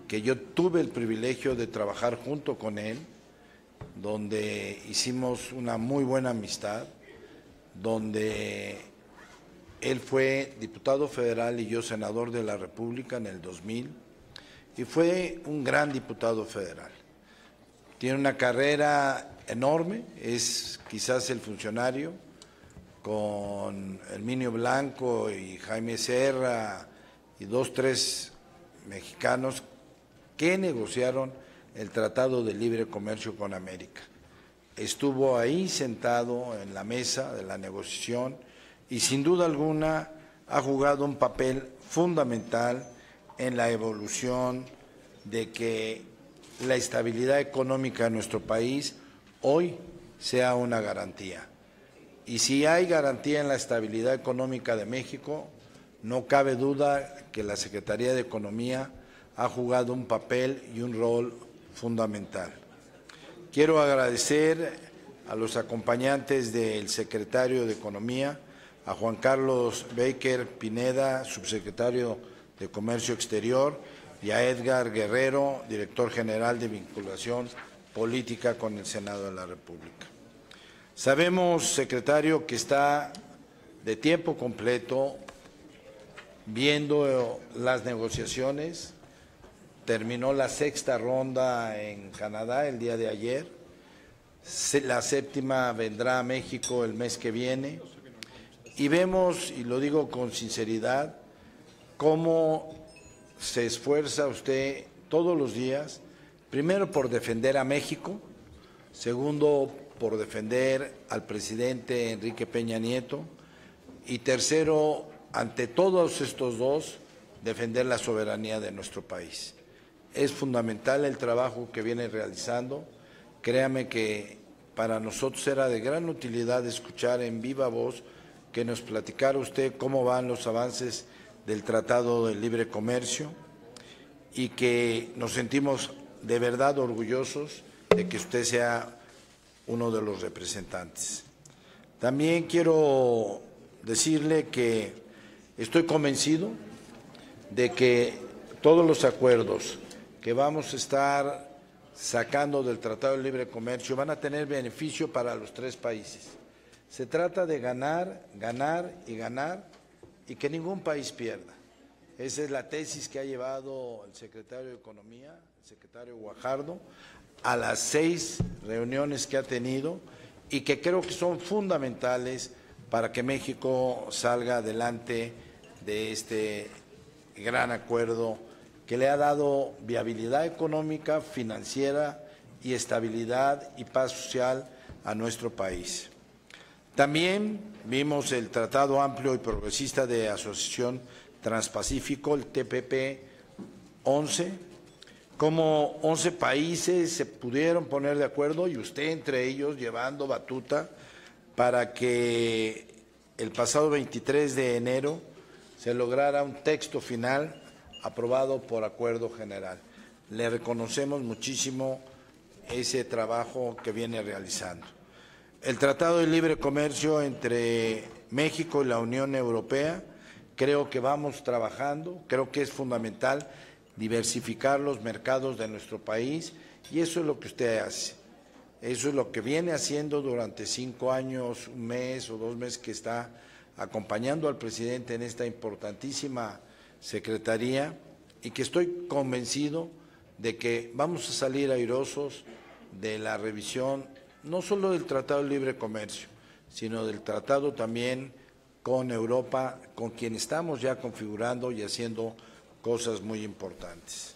que yo tuve el privilegio de trabajar junto con él, donde hicimos una muy buena amistad, donde él fue diputado federal y yo senador de la República en el 2000, y fue un gran diputado federal. Tiene una carrera enorme, es quizás el funcionario con Herminio Blanco y Jaime Serra y 2, 3 mexicanos que negociaron el Tratado de Libre Comercio con América. Estuvo ahí sentado en la mesa de la negociación y sin duda alguna ha jugado un papel fundamental en la evolución de que la estabilidad económica de nuestro país hoy sea una garantía. Y si hay garantía en la estabilidad económica de México, no cabe duda que la Secretaría de Economía ha jugado un papel y un rol fundamental. Quiero agradecer a los acompañantes del secretario de Economía, a Juan Carlos Baker Pineda, subsecretario de Comercio Exterior, y a Edgar Guerrero, director general de Vinculación Política con el Senado de la República. Sabemos, secretario, que está de tiempo completo viendo las negociaciones. Terminó la 6ª ronda en Canadá el día de ayer. La 7ª vendrá a México el mes que viene. Y vemos, y lo digo con sinceridad, cómo se esfuerza usted todos los días, primero por defender a México, segundo por defender al presidente Enrique Peña Nieto y tercero, ante todos estos dos, defender la soberanía de nuestro país. Es fundamental el trabajo que viene realizando. Créame que para nosotros era de gran utilidad escuchar en viva voz que nos platicara usted cómo van los avances del Tratado de Libre Comercio y que nos sentimos de verdad orgullosos de que usted sea uno de los representantes. También quiero decirle que estoy convencido de que todos los acuerdos que vamos a estar sacando del Tratado de Libre Comercio van a tener beneficio para los 3 países. Se trata de ganar, ganar y ganar y que ningún país pierda. Esa es la tesis que ha llevado el secretario de Economía, el secretario Guajardo, a las 6 reuniones que ha tenido y que creo que son fundamentales para que México salga adelante de este gran acuerdo que le ha dado viabilidad económica, financiera y estabilidad y paz social a nuestro país. También vimos el Tratado Amplio y Progresista de Asociación Transpacífico, el TPP-11, como 11 países se pudieron poner de acuerdo y usted entre ellos llevando batuta para que el pasado 23 de enero se lograra un texto final aprobado por acuerdo general. Le reconocemos muchísimo ese trabajo que viene realizando. El Tratado de Libre Comercio entre México y la Unión Europea, creo que vamos trabajando, creo que es fundamental diversificar los mercados de nuestro país y eso es lo que usted hace. Eso es lo que viene haciendo durante 5 años, 1 mes o 2 meses que está acompañando al presidente en esta importantísima secretaría y que estoy convencido de que vamos a salir airosos de la revisión no solo del Tratado de Libre Comercio, sino del tratado también con Europa, con quien estamos ya configurando y haciendo cosas muy importantes.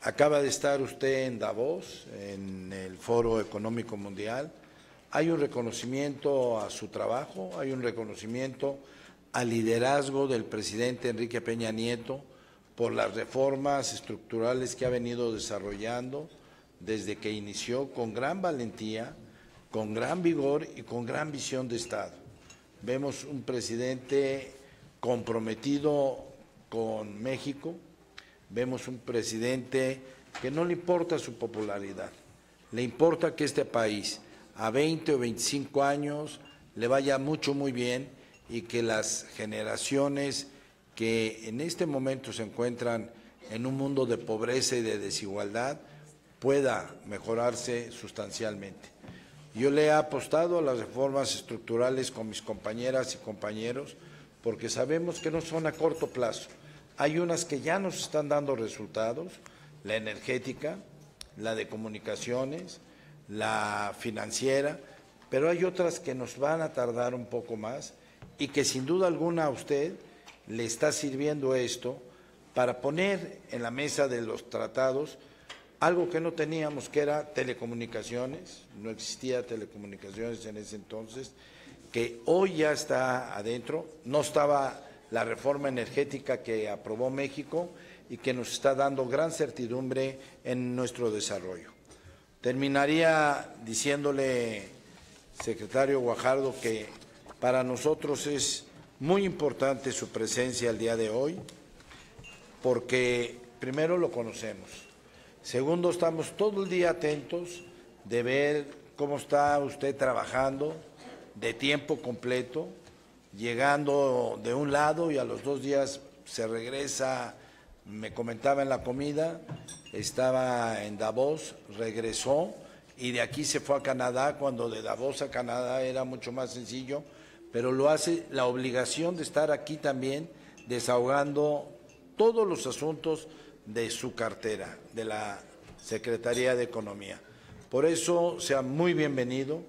Acaba de estar usted en Davos, en el Foro Económico Mundial. Hay un reconocimiento a su trabajo, hay un reconocimiento al liderazgo del presidente Enrique Peña Nieto por las reformas estructurales que ha venido desarrollando desde que inició con gran valentía, con gran vigor y con gran visión de Estado. Vemos un presidente comprometido con México, vemos un presidente que no le importa su popularidad, le importa que este país a 20 o 25 años le vaya muy bien y que las generaciones que en este momento se encuentran en un mundo de pobreza y de desigualdad pueda mejorarse sustancialmente. Yo le he apostado a las reformas estructurales con mis compañeras y compañeros porque sabemos que no son a corto plazo. Hay unas que ya nos están dando resultados, la energética, la de comunicaciones, la financiera, pero hay otras que nos van a tardar un poco más y que sin duda alguna a usted le está sirviendo esto para poner en la mesa de los tratados algo que no teníamos, que era telecomunicaciones. No existía telecomunicaciones en ese entonces, que hoy ya está adentro. No estaba la reforma energética que aprobó México y que nos está dando gran certidumbre en nuestro desarrollo. Terminaría diciéndole, secretario Guajardo, que para nosotros es muy importante su presencia el día de hoy, porque primero lo conocemos, segundo estamos todo el día atentos de ver cómo está usted trabajando de tiempo completo, llegando de un lado y a los 2 días se regresa. Me comentaba en la comida, estaba en Davos, regresó y de aquí se fue a Canadá, cuando de Davos a Canadá era mucho más sencillo, pero lo hace la obligación de estar aquí también desahogando todos los asuntos de su cartera, de la Secretaría de Economía. Por eso, sea muy bienvenido,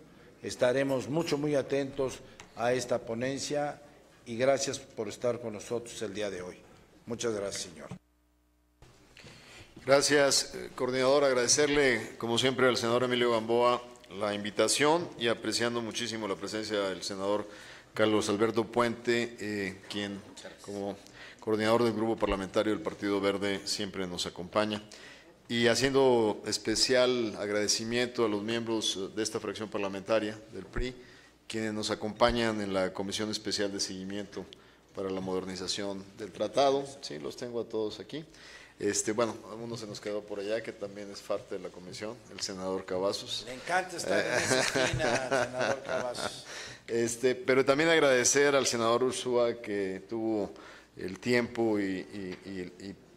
estaremos muy atentos a esta ponencia y gracias por estar con nosotros el día de hoy. Muchas gracias, señor. Gracias, coordinador. Agradecerle, como siempre, al senador Emilio Gamboa la invitación y apreciando muchísimo la presencia del senador Carlos Alberto Puente, quien, como coordinador del Grupo Parlamentario del Partido Verde, siempre nos acompaña. Y haciendo especial agradecimiento a los miembros de esta fracción parlamentaria del PRI, quienes nos acompañan en la Comisión Especial de Seguimiento para la Modernización del Tratado. Sí, los tengo a todos aquí. Bueno, uno se nos quedó por allá, que también es parte de la comisión, el senador Cavazos. Le encanta estar en esa esquina, senador Cavazos. Pero también agradecer al senador Ursúa, que tuvo el tiempo y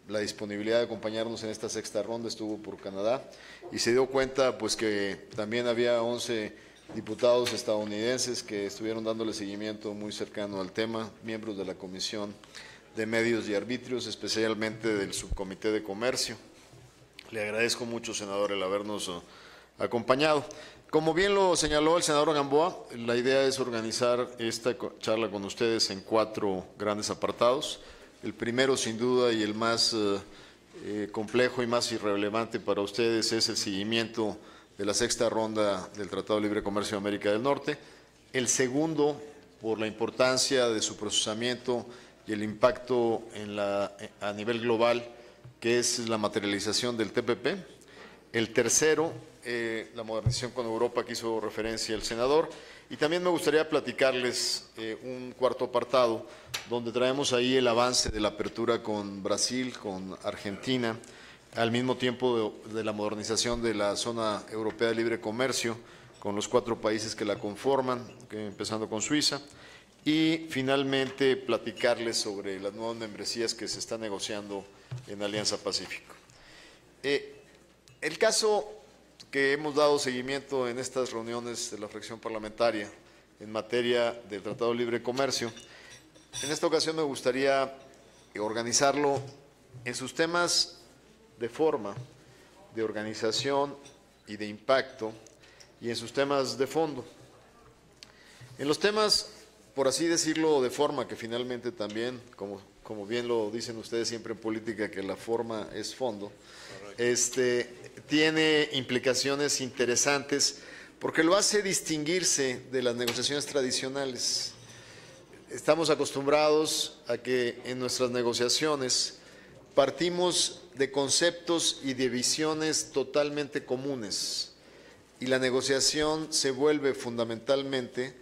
la disponibilidad de acompañarnos en esta sexta ronda. Estuvo por Canadá y se dio cuenta pues que también había 11 diputados estadounidenses que estuvieron dándole seguimiento muy cercano al tema, miembros de la Comisión de Medios y Arbitrios, especialmente del Subcomité de Comercio. Le agradezco mucho, senador, el habernos acompañado. Como bien lo señaló el senador Gamboa, la idea es organizar esta charla con ustedes en 4 grandes apartados. El primero, sin duda, y el más complejo y más irrelevante para ustedes, es el seguimiento de la sexta ronda del Tratado de Libre Comercio de América del Norte. El segundo, por la importancia de su procesamiento y el impacto a nivel global, que es la materialización del TPP. El tercero, la modernización con Europa, que hizo referencia el senador. Y también me gustaría platicarles un cuarto apartado, donde traemos ahí el avance de la apertura con Brasil, con Argentina, al mismo tiempo de la modernización de la zona europea de libre comercio, con los 4 países que la conforman, empezando con Suiza. Y finalmente platicarles sobre las nuevas membresías que se están negociando en Alianza Pacífico. El caso que hemos dado seguimiento en estas reuniones de la fracción parlamentaria en materia del Tratado de Libre Comercio, en esta ocasión me gustaría organizarlo en sus temas de forma, de organización y de impacto, y en sus temas de fondo. En los temas, por así decirlo, de forma, que finalmente también, como bien lo dicen ustedes siempre en política, que la forma es fondo, tiene implicaciones interesantes porque lo hace distinguirse de las negociaciones tradicionales. Estamos acostumbrados a que en nuestras negociaciones partimos de conceptos y de visiones totalmente comunes, y la negociación se vuelve fundamentalmente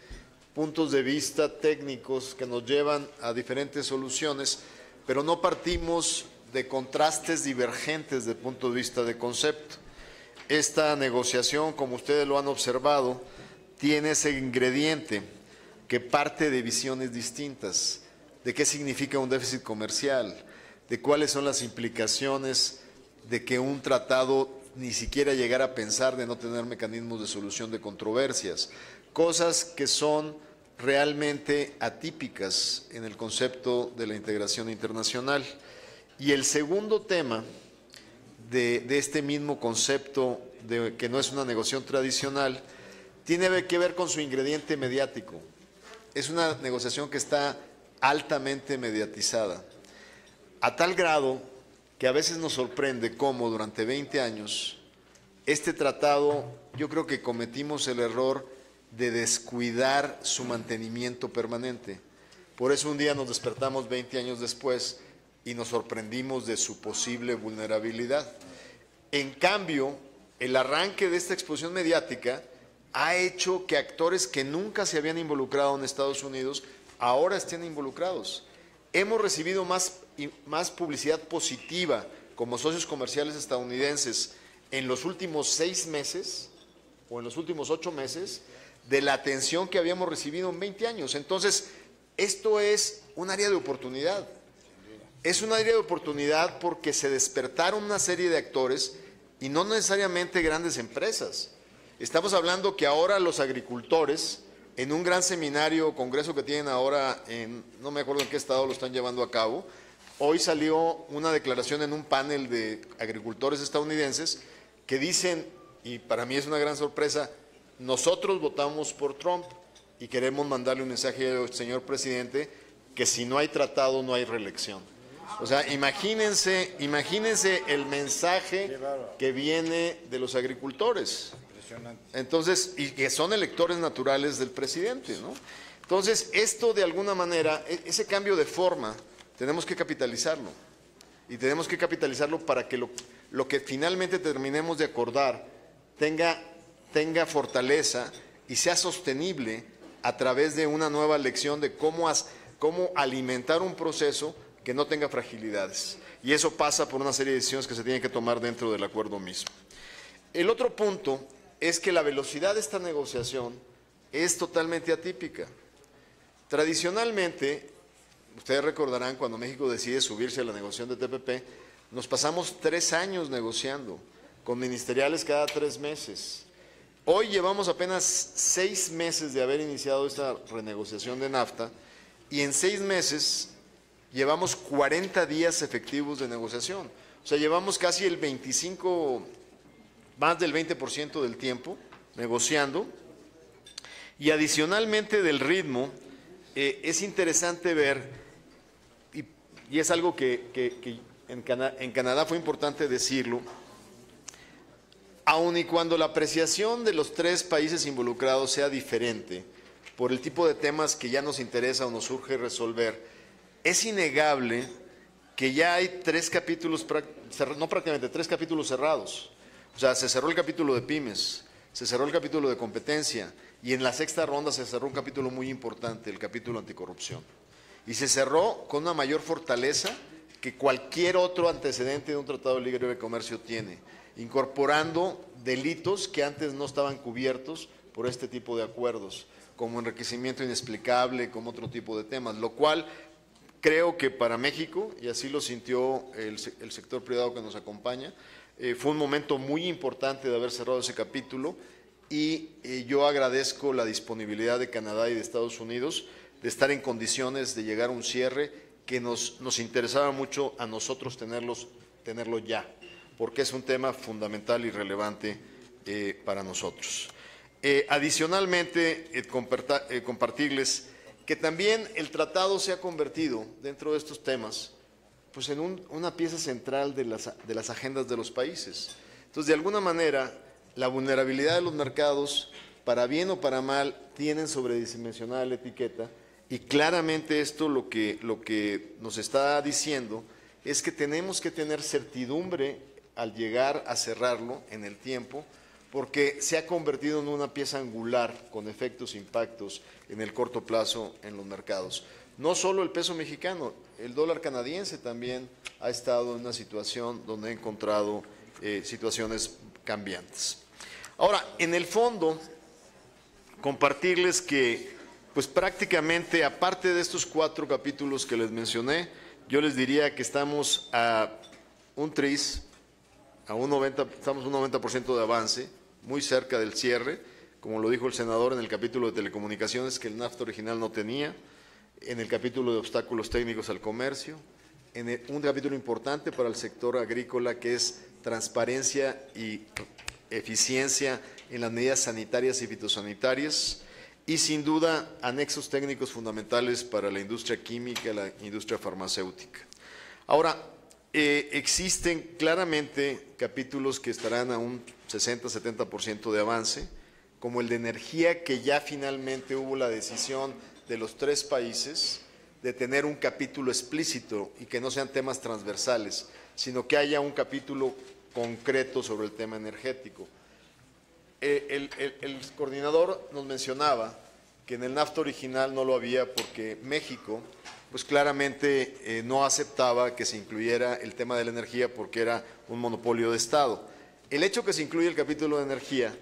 puntos de vista técnicos que nos llevan a diferentes soluciones, pero no partimos de contrastes divergentes desde el punto de vista de concepto. Esta negociación, como ustedes lo han observado, tiene ese ingrediente que parte de visiones distintas, de qué significa un déficit comercial, de cuáles son las implicaciones de que un tratado ni siquiera llegara a pensar de no tener mecanismos de solución de controversias, cosas que son realmente atípicas en el concepto de la integración internacional. Y el segundo tema de este mismo concepto de que no es una negociación tradicional tiene que ver con su ingrediente mediático. Es una negociación que está altamente mediatizada, a tal grado que a veces nos sorprende cómo durante 20 años este tratado, yo creo que cometimos el error de descuidar su mantenimiento permanente. Por eso un día nos despertamos 20 años después y nos sorprendimos de su posible vulnerabilidad. En cambio, el arranque de esta exposición mediática ha hecho que actores que nunca se habían involucrado en Estados Unidos ahora estén involucrados. Hemos recibido más publicidad positiva como socios comerciales estadounidenses en los últimos 6 meses o en los últimos 8 meses de la atención que habíamos recibido en 20 años. Entonces, esto es un área de oportunidad. Es un área de oportunidad porque se despertaron una serie de actores y no necesariamente grandes empresas. Estamos hablando que ahora los agricultores, en un gran seminario o congreso que tienen ahora no me acuerdo en qué estado lo están llevando a cabo, hoy salió una declaración en un panel de agricultores estadounidenses que dicen, y para mí es una gran sorpresa, nosotros votamos por Trump y queremos mandarle un mensaje al señor presidente que si no hay tratado no hay reelección. O sea, imagínense el mensaje que viene de los agricultores. Entonces, y que son electores naturales del presidente, ¿no? Entonces, esto de alguna manera, ese cambio de forma, tenemos que capitalizarlo. Y tenemos que capitalizarlo para que lo que finalmente terminemos de acordar tenga fortaleza y sea sostenible a través de una nueva lección de cómo alimentar un proceso que no tenga fragilidades. Y eso pasa por una serie de decisiones que se tienen que tomar dentro del acuerdo mismo. El otro punto es que la velocidad de esta negociación es totalmente atípica. Tradicionalmente, ustedes recordarán cuando México decide subirse a la negociación de TPP, nos pasamos 3 años negociando, con ministeriales cada 3 meses. Hoy llevamos apenas 6 meses de haber iniciado esta renegociación de NAFTA y en 6 meses llevamos 40 días efectivos de negociación. O sea, llevamos casi más del 20% del tiempo negociando. Y adicionalmente del ritmo, es interesante ver, y es algo que en Canadá fue importante decirlo, aun y cuando la apreciación de los 3 países involucrados sea diferente por el tipo de temas que ya nos interesa o nos urge resolver, es innegable que ya hay 3 capítulos, no prácticamente, 3 capítulos cerrados. O sea, se cerró el capítulo de pymes, se cerró el capítulo de competencia y en la 6ª ronda se cerró un capítulo muy importante, el capítulo anticorrupción. Y se cerró con una mayor fortaleza que cualquier otro antecedente de un tratado de libre comercio tiene, incorporando delitos que antes no estaban cubiertos por este tipo de acuerdos, como enriquecimiento inexplicable, como otro tipo de temas, lo cual creo que para México, y así lo sintió el sector privado que nos acompaña, fue un momento muy importante de haber cerrado ese capítulo y yo agradezco la disponibilidad de Canadá y de Estados Unidos de estar en condiciones de llegar a un cierre que nos interesaba mucho a nosotros tenerlo ya, porque es un tema fundamental y relevante para nosotros. Adicionalmente, compartirles que también el tratado se ha convertido dentro de estos temas pues en una pieza central de las agendas de los países. Entonces, de alguna manera, la vulnerabilidad de los mercados, para bien o para mal, tienen sobredimensionada la etiqueta y claramente esto lo que nos está diciendo es que tenemos que tener certidumbre al llegar a cerrarlo en el tiempo, porque se ha convertido en una pieza angular con efectos e impactos en el corto plazo en los mercados. No solo el peso mexicano, el dólar canadiense también ha estado en una situación donde ha encontrado situaciones cambiantes. Ahora, en el fondo, compartirles que, pues prácticamente, aparte de estos 4 capítulos que les mencioné, yo les diría que estamos a un tris, estamos a un 90% de avance, muy cerca del cierre, como lo dijo el senador en el capítulo de telecomunicaciones, que el NAFTA original no tenía, en el capítulo de obstáculos técnicos al comercio, en un capítulo importante para el sector agrícola, que es transparencia y eficiencia en las medidas sanitarias y fitosanitarias, y sin duda anexos técnicos fundamentales para la industria química y la industria farmacéutica. Ahora, existen claramente capítulos que estarán a un 60-70% de avance, como el de energía, que ya finalmente hubo la decisión de los 3 países de tener un capítulo explícito y que no sean temas transversales, sino que haya un capítulo concreto sobre el tema energético. El coordinador nos mencionaba que en el NAFTA original no lo había porque México, pues claramente no aceptaba que se incluyera el tema de la energía porque era un monopolio de Estado. El hecho que se incluya el capítulo de energía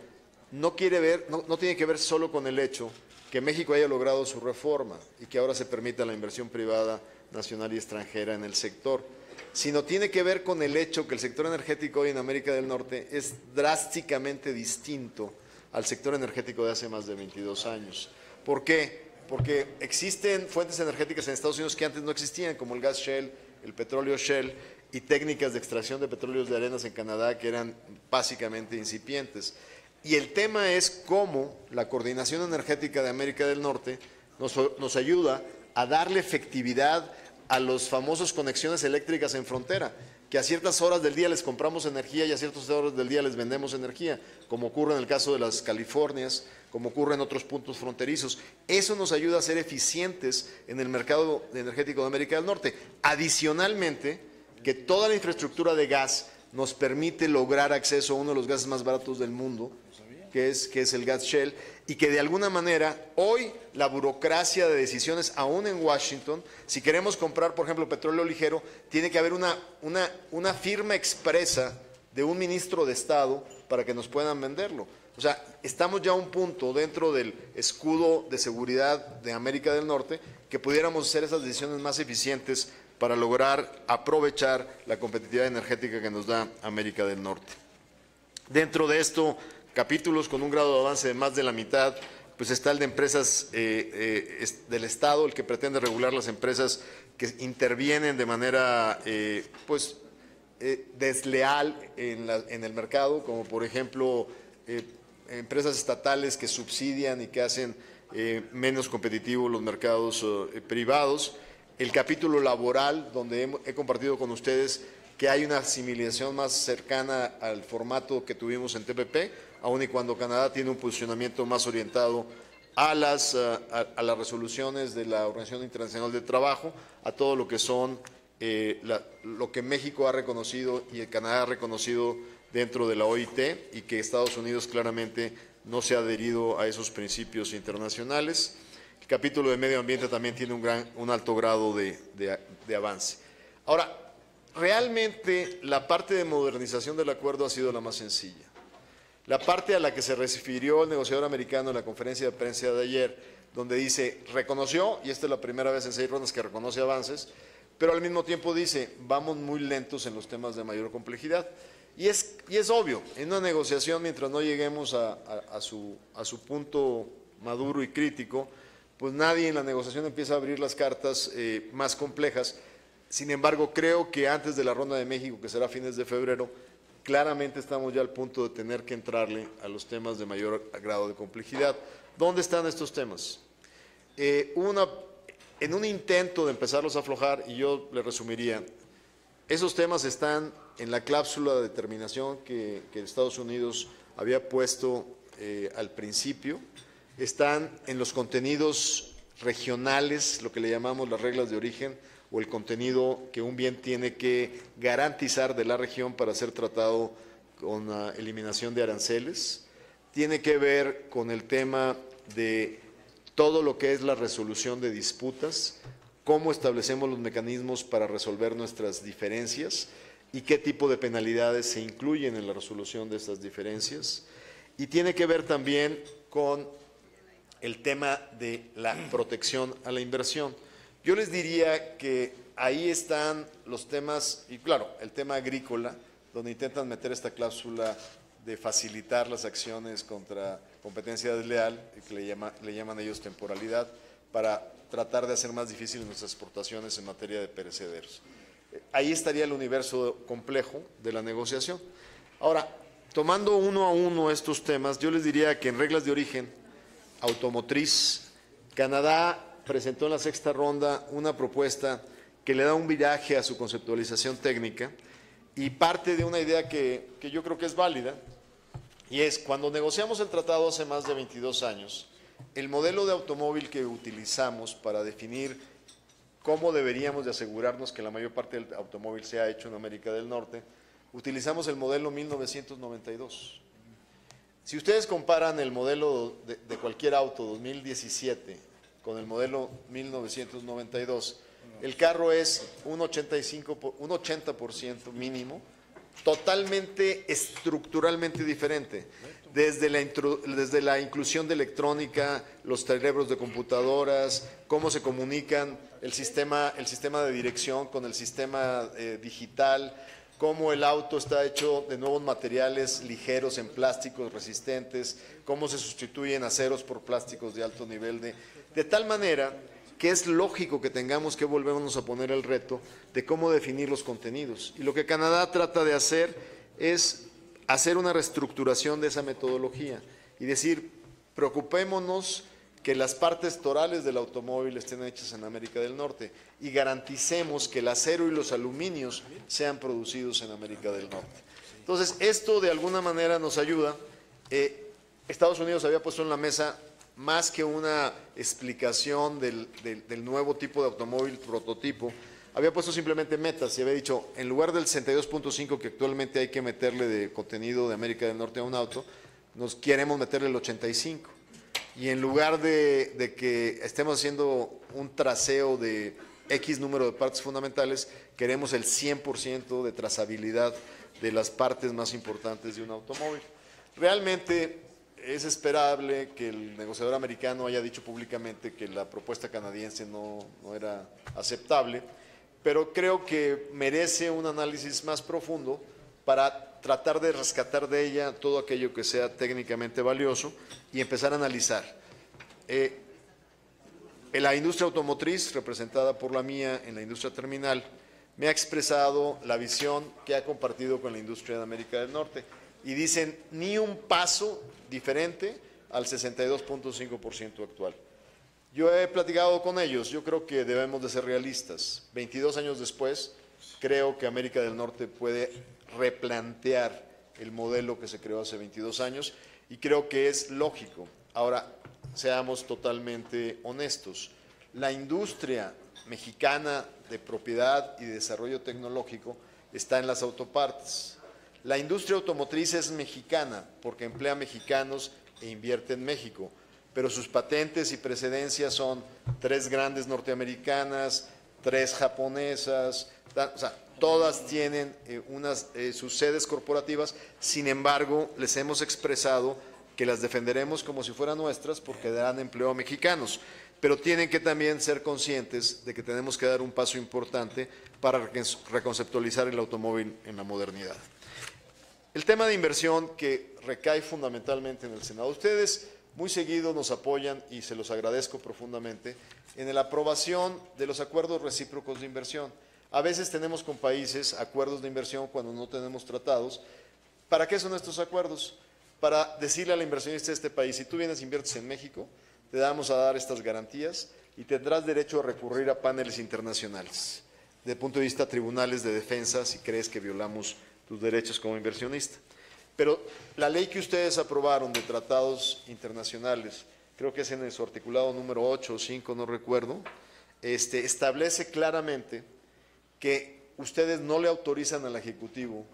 no tiene que ver solo con el hecho que México haya logrado su reforma y que ahora se permita la inversión privada nacional y extranjera en el sector, sino tiene que ver con el hecho que el sector energético hoy en América del Norte es drásticamente distinto al sector energético de hace más de 22 años. ¿Por qué? Porque existen fuentes energéticas en Estados Unidos que antes no existían, como el gas shale, el petróleo shale y técnicas de extracción de petróleos de arenas en Canadá que eran básicamente incipientes. Y el tema es cómo la coordinación energética de América del Norte nos ayuda a darle efectividad a los famosos conexiones eléctricas en frontera, que a ciertas horas del día les compramos energía y a ciertas horas del día les vendemos energía, como ocurre en el caso de las Californias, como ocurre en otros puntos fronterizos. Eso nos ayuda a ser eficientes en el mercado energético de América del Norte. Adicionalmente, que toda la infraestructura de gas nos permite lograr acceso a uno de los gases más baratos del mundo, que es el gas shale, y que de alguna manera hoy la burocracia de decisiones, aún en Washington, si queremos comprar, por ejemplo, petróleo ligero, tiene que haber una firma expresa de un ministro de Estado para que nos puedan venderlo. O sea, estamos ya a un punto dentro del escudo de seguridad de América del Norte que pudiéramos hacer esas decisiones más eficientes para lograr aprovechar la competitividad energética que nos da América del Norte. Dentro de esto, capítulos con un grado de avance de más de la mitad, pues está el de empresas del Estado, el que pretende regular las empresas que intervienen de manera desleal en el mercado, como por ejemplo empresas estatales que subsidian y que hacen menos competitivos los mercados privados. El capítulo laboral, donde he compartido con ustedes que hay una asimilación más cercana al formato que tuvimos en TPP, aun y cuando Canadá tiene un posicionamiento más orientado a las resoluciones de la Organización Internacional del Trabajo, a todo lo que son lo que México ha reconocido y el Canadá ha reconocido dentro de la OIT, y que Estados Unidos claramente no se ha adherido a esos principios internacionales. El capítulo de medio ambiente también tiene un alto grado de avance. Ahora, realmente la parte de modernización del acuerdo ha sido la más sencilla. La parte a la que se refirió el negociador americano en la conferencia de prensa de ayer, donde dice, reconoció, y esta es la primera vez en 6 rondas que reconoce avances, pero al mismo tiempo dice, vamos muy lentos en los temas de mayor complejidad. Y es obvio, en una negociación, mientras no lleguemos a su punto maduro y crítico, pues nadie en la negociación empieza a abrir las cartas más complejas. Sin embargo, creo que antes de la ronda de México, que será a fines de febrero, claramente estamos ya al punto de tener que entrarle a los temas de mayor grado de complejidad. ¿Dónde están estos temas? En un intento de empezarlos a aflojar, y yo le resumiría, esos temas están en la cláusula de determinación que Estados Unidos había puesto al principio, están en los contenidos regionales, lo que le llamamos las reglas de origen, o el contenido que un bien tiene que garantizar de la región para ser tratado con la eliminación de aranceles. Tiene que ver con el tema de todo lo que es la resolución de disputas, cómo establecemos los mecanismos para resolver nuestras diferencias y qué tipo de penalidades se incluyen en la resolución de estas diferencias. Y tiene que ver también con el tema de la protección a la inversión. Yo les diría que ahí están los temas, y claro, el tema agrícola, donde intentan meter esta cláusula de facilitar las acciones contra competencia desleal, que le llaman ellos temporalidad, para tratar de hacer más difíciles nuestras exportaciones en materia de perecederos. Ahí estaría el universo complejo de la negociación. Ahora, tomando uno a uno estos temas, yo les diría que en reglas de origen automotriz, Canadá presentó en la sexta ronda una propuesta que le da un viraje a su conceptualización técnica y parte de una idea que yo creo que es válida, y es, cuando negociamos el tratado hace más de 22 años, el modelo de automóvil que utilizamos para definir cómo deberíamos de asegurarnos que la mayor parte del automóvil sea hecho en América del Norte, utilizamos el modelo 1992. Si ustedes comparan el modelo de cualquier auto 2017 con el modelo 1992, el carro es un 80% mínimo, totalmente estructuralmente diferente. Desde la inclusión de electrónica, los cerebros de computadoras, cómo se comunican el sistema de dirección con el sistema digital, cómo el auto está hecho de nuevos materiales ligeros en plásticos resistentes, cómo se sustituyen aceros por plásticos de alto nivel, de tal manera que es lógico que tengamos que volvernos a poner el reto de cómo definir los contenidos. Y lo que Canadá trata de hacer es hacer una reestructuración de esa metodología y decir, preocupémonos que las partes torales del automóvil estén hechas en América del Norte y garanticemos que el acero y los aluminios sean producidos en América del Norte. Entonces, esto de alguna manera nos ayuda. Estados Unidos había puesto en la mesa, más que una explicación del nuevo tipo de automóvil prototipo, había puesto simplemente metas y había dicho, en lugar del 62.5 que actualmente hay que meterle de contenido de América del Norte a un auto, nos queremos meterle el 85. Y en lugar de que estemos haciendo un traceo de X número de partes fundamentales, queremos el 100% de trazabilidad de las partes más importantes de un automóvil. Realmente es esperable que el negociador americano haya dicho públicamente que la propuesta canadiense no era aceptable, pero creo que merece un análisis más profundo para tratar de rescatar de ella todo aquello que sea técnicamente valioso y empezar a analizar. La industria automotriz, representada por la mía en la industria terminal, me ha expresado la visión que ha compartido con la industria de América del Norte y dicen ni un paso diferente al 62.5% actual. Yo he platicado con ellos, yo creo que debemos de ser realistas. 22 años después, creo que América del Norte puede replantear el modelo que se creó hace 22 años y creo que es lógico. Ahora, seamos totalmente honestos. La industria mexicana de propiedad y de desarrollo tecnológico está en las autopartes. La industria automotriz es mexicana porque emplea mexicanos e invierte en México, pero sus patentes y precedencias son 3 grandes norteamericanas, 3 japonesas, o sea, todas tienen sus sedes corporativas. Sin embargo, les hemos expresado que las defenderemos como si fueran nuestras porque darán empleo a mexicanos, pero tienen que también ser conscientes de que tenemos que dar un paso importante para reconceptualizar el automóvil en la modernidad. El tema de inversión que recae fundamentalmente en el Senado. Ustedes muy seguido nos apoyan y se los agradezco profundamente en la aprobación de los acuerdos recíprocos de inversión. A veces tenemos con países acuerdos de inversión cuando no tenemos tratados. ¿Para qué son estos acuerdos? Para decirle al inversionista de este país, si tú vienes e inviertes en México, te vamos a dar estas garantías y tendrás derecho a recurrir a paneles internacionales, desde el punto de vista tribunales de defensa, si crees que violamos tus derechos como inversionista. Pero la ley que ustedes aprobaron de tratados internacionales, creo que es en su articulado número 8 o 5, no recuerdo, establece claramente que ustedes no le autorizan al Ejecutivo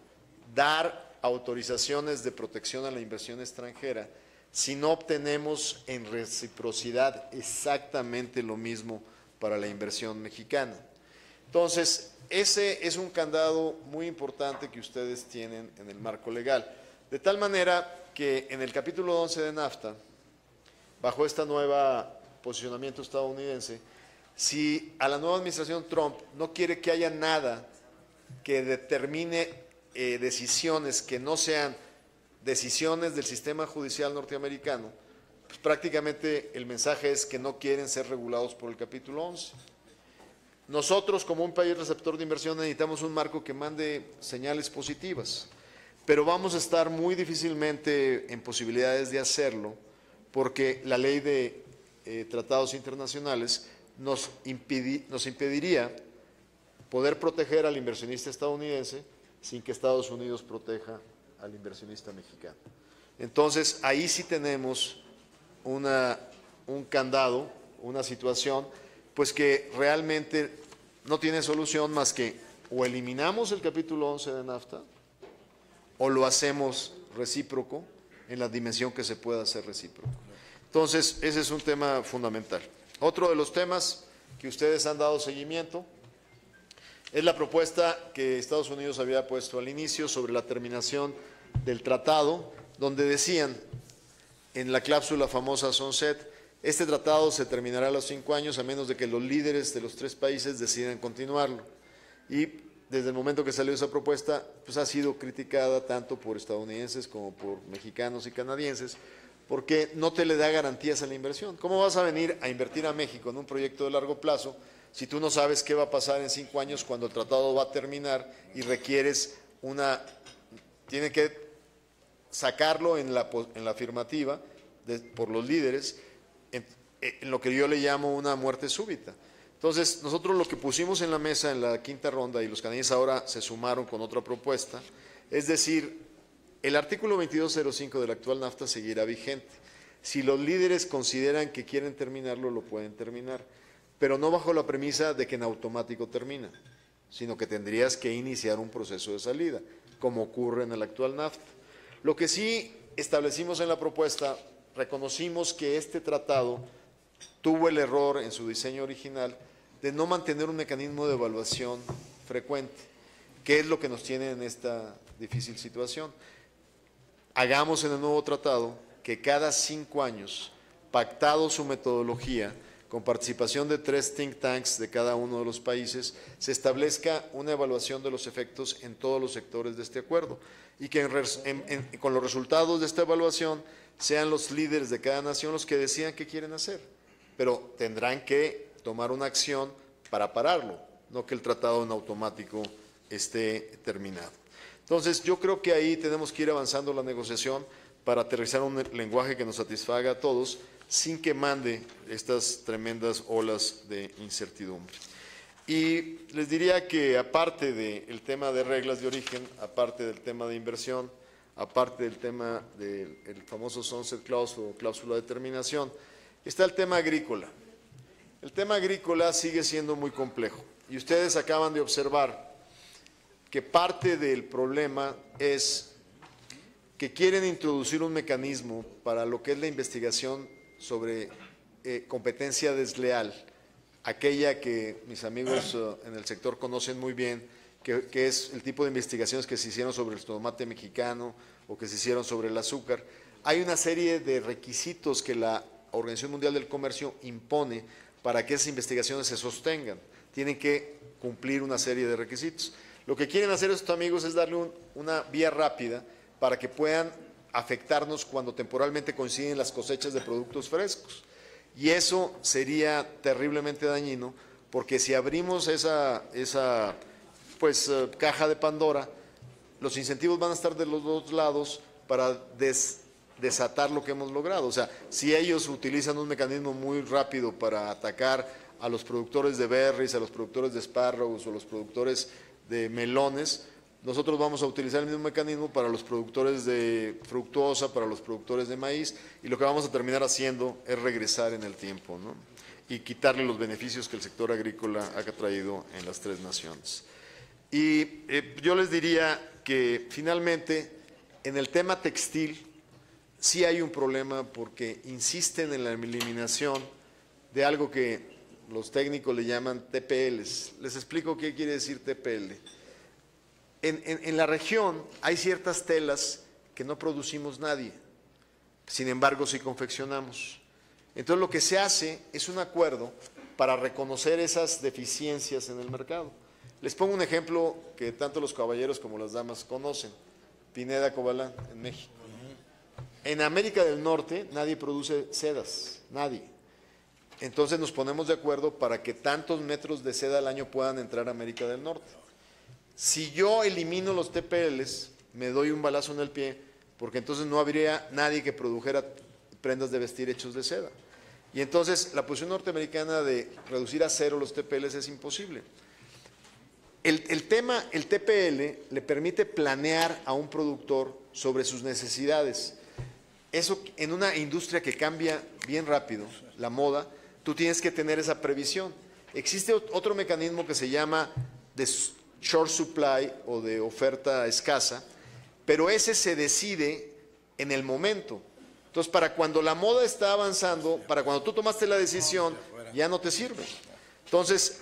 dar autorizaciones de protección a la inversión extranjera si no obtenemos en reciprocidad exactamente lo mismo para la inversión mexicana. Entonces, ese es un candado muy importante que ustedes tienen en el marco legal. De tal manera que en el capítulo 11 de NAFTA, bajo este nuevo posicionamiento estadounidense, si a la nueva administración Trump no quiere que haya nada que determine decisiones que no sean decisiones del sistema judicial norteamericano, pues prácticamente el mensaje es que no quieren ser regulados por el capítulo 11. Nosotros, como un país receptor de inversión, necesitamos un marco que mande señales positivas, pero vamos a estar muy difícilmente en posibilidades de hacerlo porque la ley de tratados internacionales nos impediría poder proteger al inversionista estadounidense sin que Estados Unidos proteja al inversionista mexicano. Entonces, ahí sí tenemos un candado, una situación, pues que realmente no tiene solución más que o eliminamos el capítulo 11 de NAFTA o lo hacemos recíproco en la dimensión que se pueda hacer recíproco. Entonces, ese es un tema fundamental. Otro de los temas que ustedes han dado seguimiento es la propuesta que Estados Unidos había puesto al inicio sobre la terminación del tratado, donde decían en la cláusula famosa Sunset, este tratado se terminará a los 5 años a menos de que los líderes de los 3 países decidan continuarlo. Y desde el momento que salió esa propuesta, pues ha sido criticada tanto por estadounidenses como por mexicanos y canadienses, porque no te le da garantías a la inversión. ¿Cómo vas a venir a invertir a México en un proyecto de largo plazo si tú no sabes qué va a pasar en 5 años cuando el tratado va a terminar y requieres tiene que sacarlo en la afirmativa por los líderes, en lo que yo le llamo una muerte súbita? Entonces, nosotros lo que pusimos en la mesa en la 5ª ronda, y los canadienses ahora se sumaron con otra propuesta, es decir, el artículo 2205 del actual NAFTA seguirá vigente. Si los líderes consideran que quieren terminarlo, lo pueden terminar, pero no bajo la premisa de que en automático termina, sino que tendrías que iniciar un proceso de salida, como ocurre en el actual NAFTA. Lo que sí establecimos en la propuesta, reconocimos que este tratado tuvo el error en su diseño original de no mantener un mecanismo de evaluación frecuente, que es lo que nos tiene en esta difícil situación. Hagamos en el nuevo tratado que cada 5 años, pactado su metodología, con participación de 3 think tanks de cada uno de los países, se establezca una evaluación de los efectos en todos los sectores de este acuerdo y que con los resultados de esta evaluación sean los líderes de cada nación los que decidan qué quieren hacer, pero tendrán que tomar una acción para pararlo, no que el tratado en automático esté terminado. Entonces, yo creo que ahí tenemos que ir avanzando la negociación para aterrizar un lenguaje que nos satisfaga a todos, sin que mande estas tremendas olas de incertidumbre. Y les diría que aparte del tema de reglas de origen, aparte del tema de inversión, aparte del tema del famoso sunset clause o cláusula de terminación, está el tema agrícola. El tema agrícola sigue siendo muy complejo y ustedes acaban de observar que parte del problema es que quieren introducir un mecanismo para lo que es la investigación sobre competencia desleal, aquella que mis amigos en el sector conocen muy bien, que es el tipo de investigaciones que se hicieron sobre el tomate mexicano o que se hicieron sobre el azúcar. Hay una serie de requisitos que la Organización Mundial del Comercio impone para que esas investigaciones se sostengan. Tienen que cumplir una serie de requisitos. Lo que quieren hacer estos amigos es darle una vía rápida para que puedan afectarnos cuando temporalmente coinciden las cosechas de productos frescos. Y eso sería terriblemente dañino, porque si abrimos esa caja de Pandora, los incentivos van a estar de los dos lados para desatar lo que hemos logrado. O sea, si ellos utilizan un mecanismo muy rápido para atacar a los productores de berries, a los productores de espárragos o los productores de melones, nosotros vamos a utilizar el mismo mecanismo para los productores de fructuosa, para los productores de maíz, y lo que vamos a terminar haciendo es regresar en el tiempo, ¿no? Y quitarle los beneficios que el sector agrícola ha traído en las 3 naciones. Y yo les diría que finalmente en el tema textil sí hay un problema porque insisten en la eliminación de algo que los técnicos le llaman TPLs. Les explico qué quiere decir TPL. En la región hay ciertas telas que no producimos nadie, sin embargo sí confeccionamos. Entonces lo que se hace es un acuerdo para reconocer esas deficiencias en el mercado. Les pongo un ejemplo que tanto los caballeros como las damas conocen, Pineda Cobalán, en México. En América del Norte nadie produce sedas, nadie. Entonces nos ponemos de acuerdo para que tantos metros de seda al año puedan entrar a América del Norte. Si yo elimino los TPLs, me doy un balazo en el pie, porque entonces no habría nadie que produjera prendas de vestir hechos de seda. Y entonces la posición norteamericana de reducir a cero los TPLs es imposible. El TPL le permite planear a un productor sobre sus necesidades. Eso en una industria que cambia bien rápido, la moda, tú tienes que tener esa previsión. Existe otro mecanismo que se llama de short supply o de oferta escasa, pero ese se decide en el momento. Entonces, para cuando la moda está avanzando, para cuando tú tomaste la decisión, ya no te sirve. Entonces,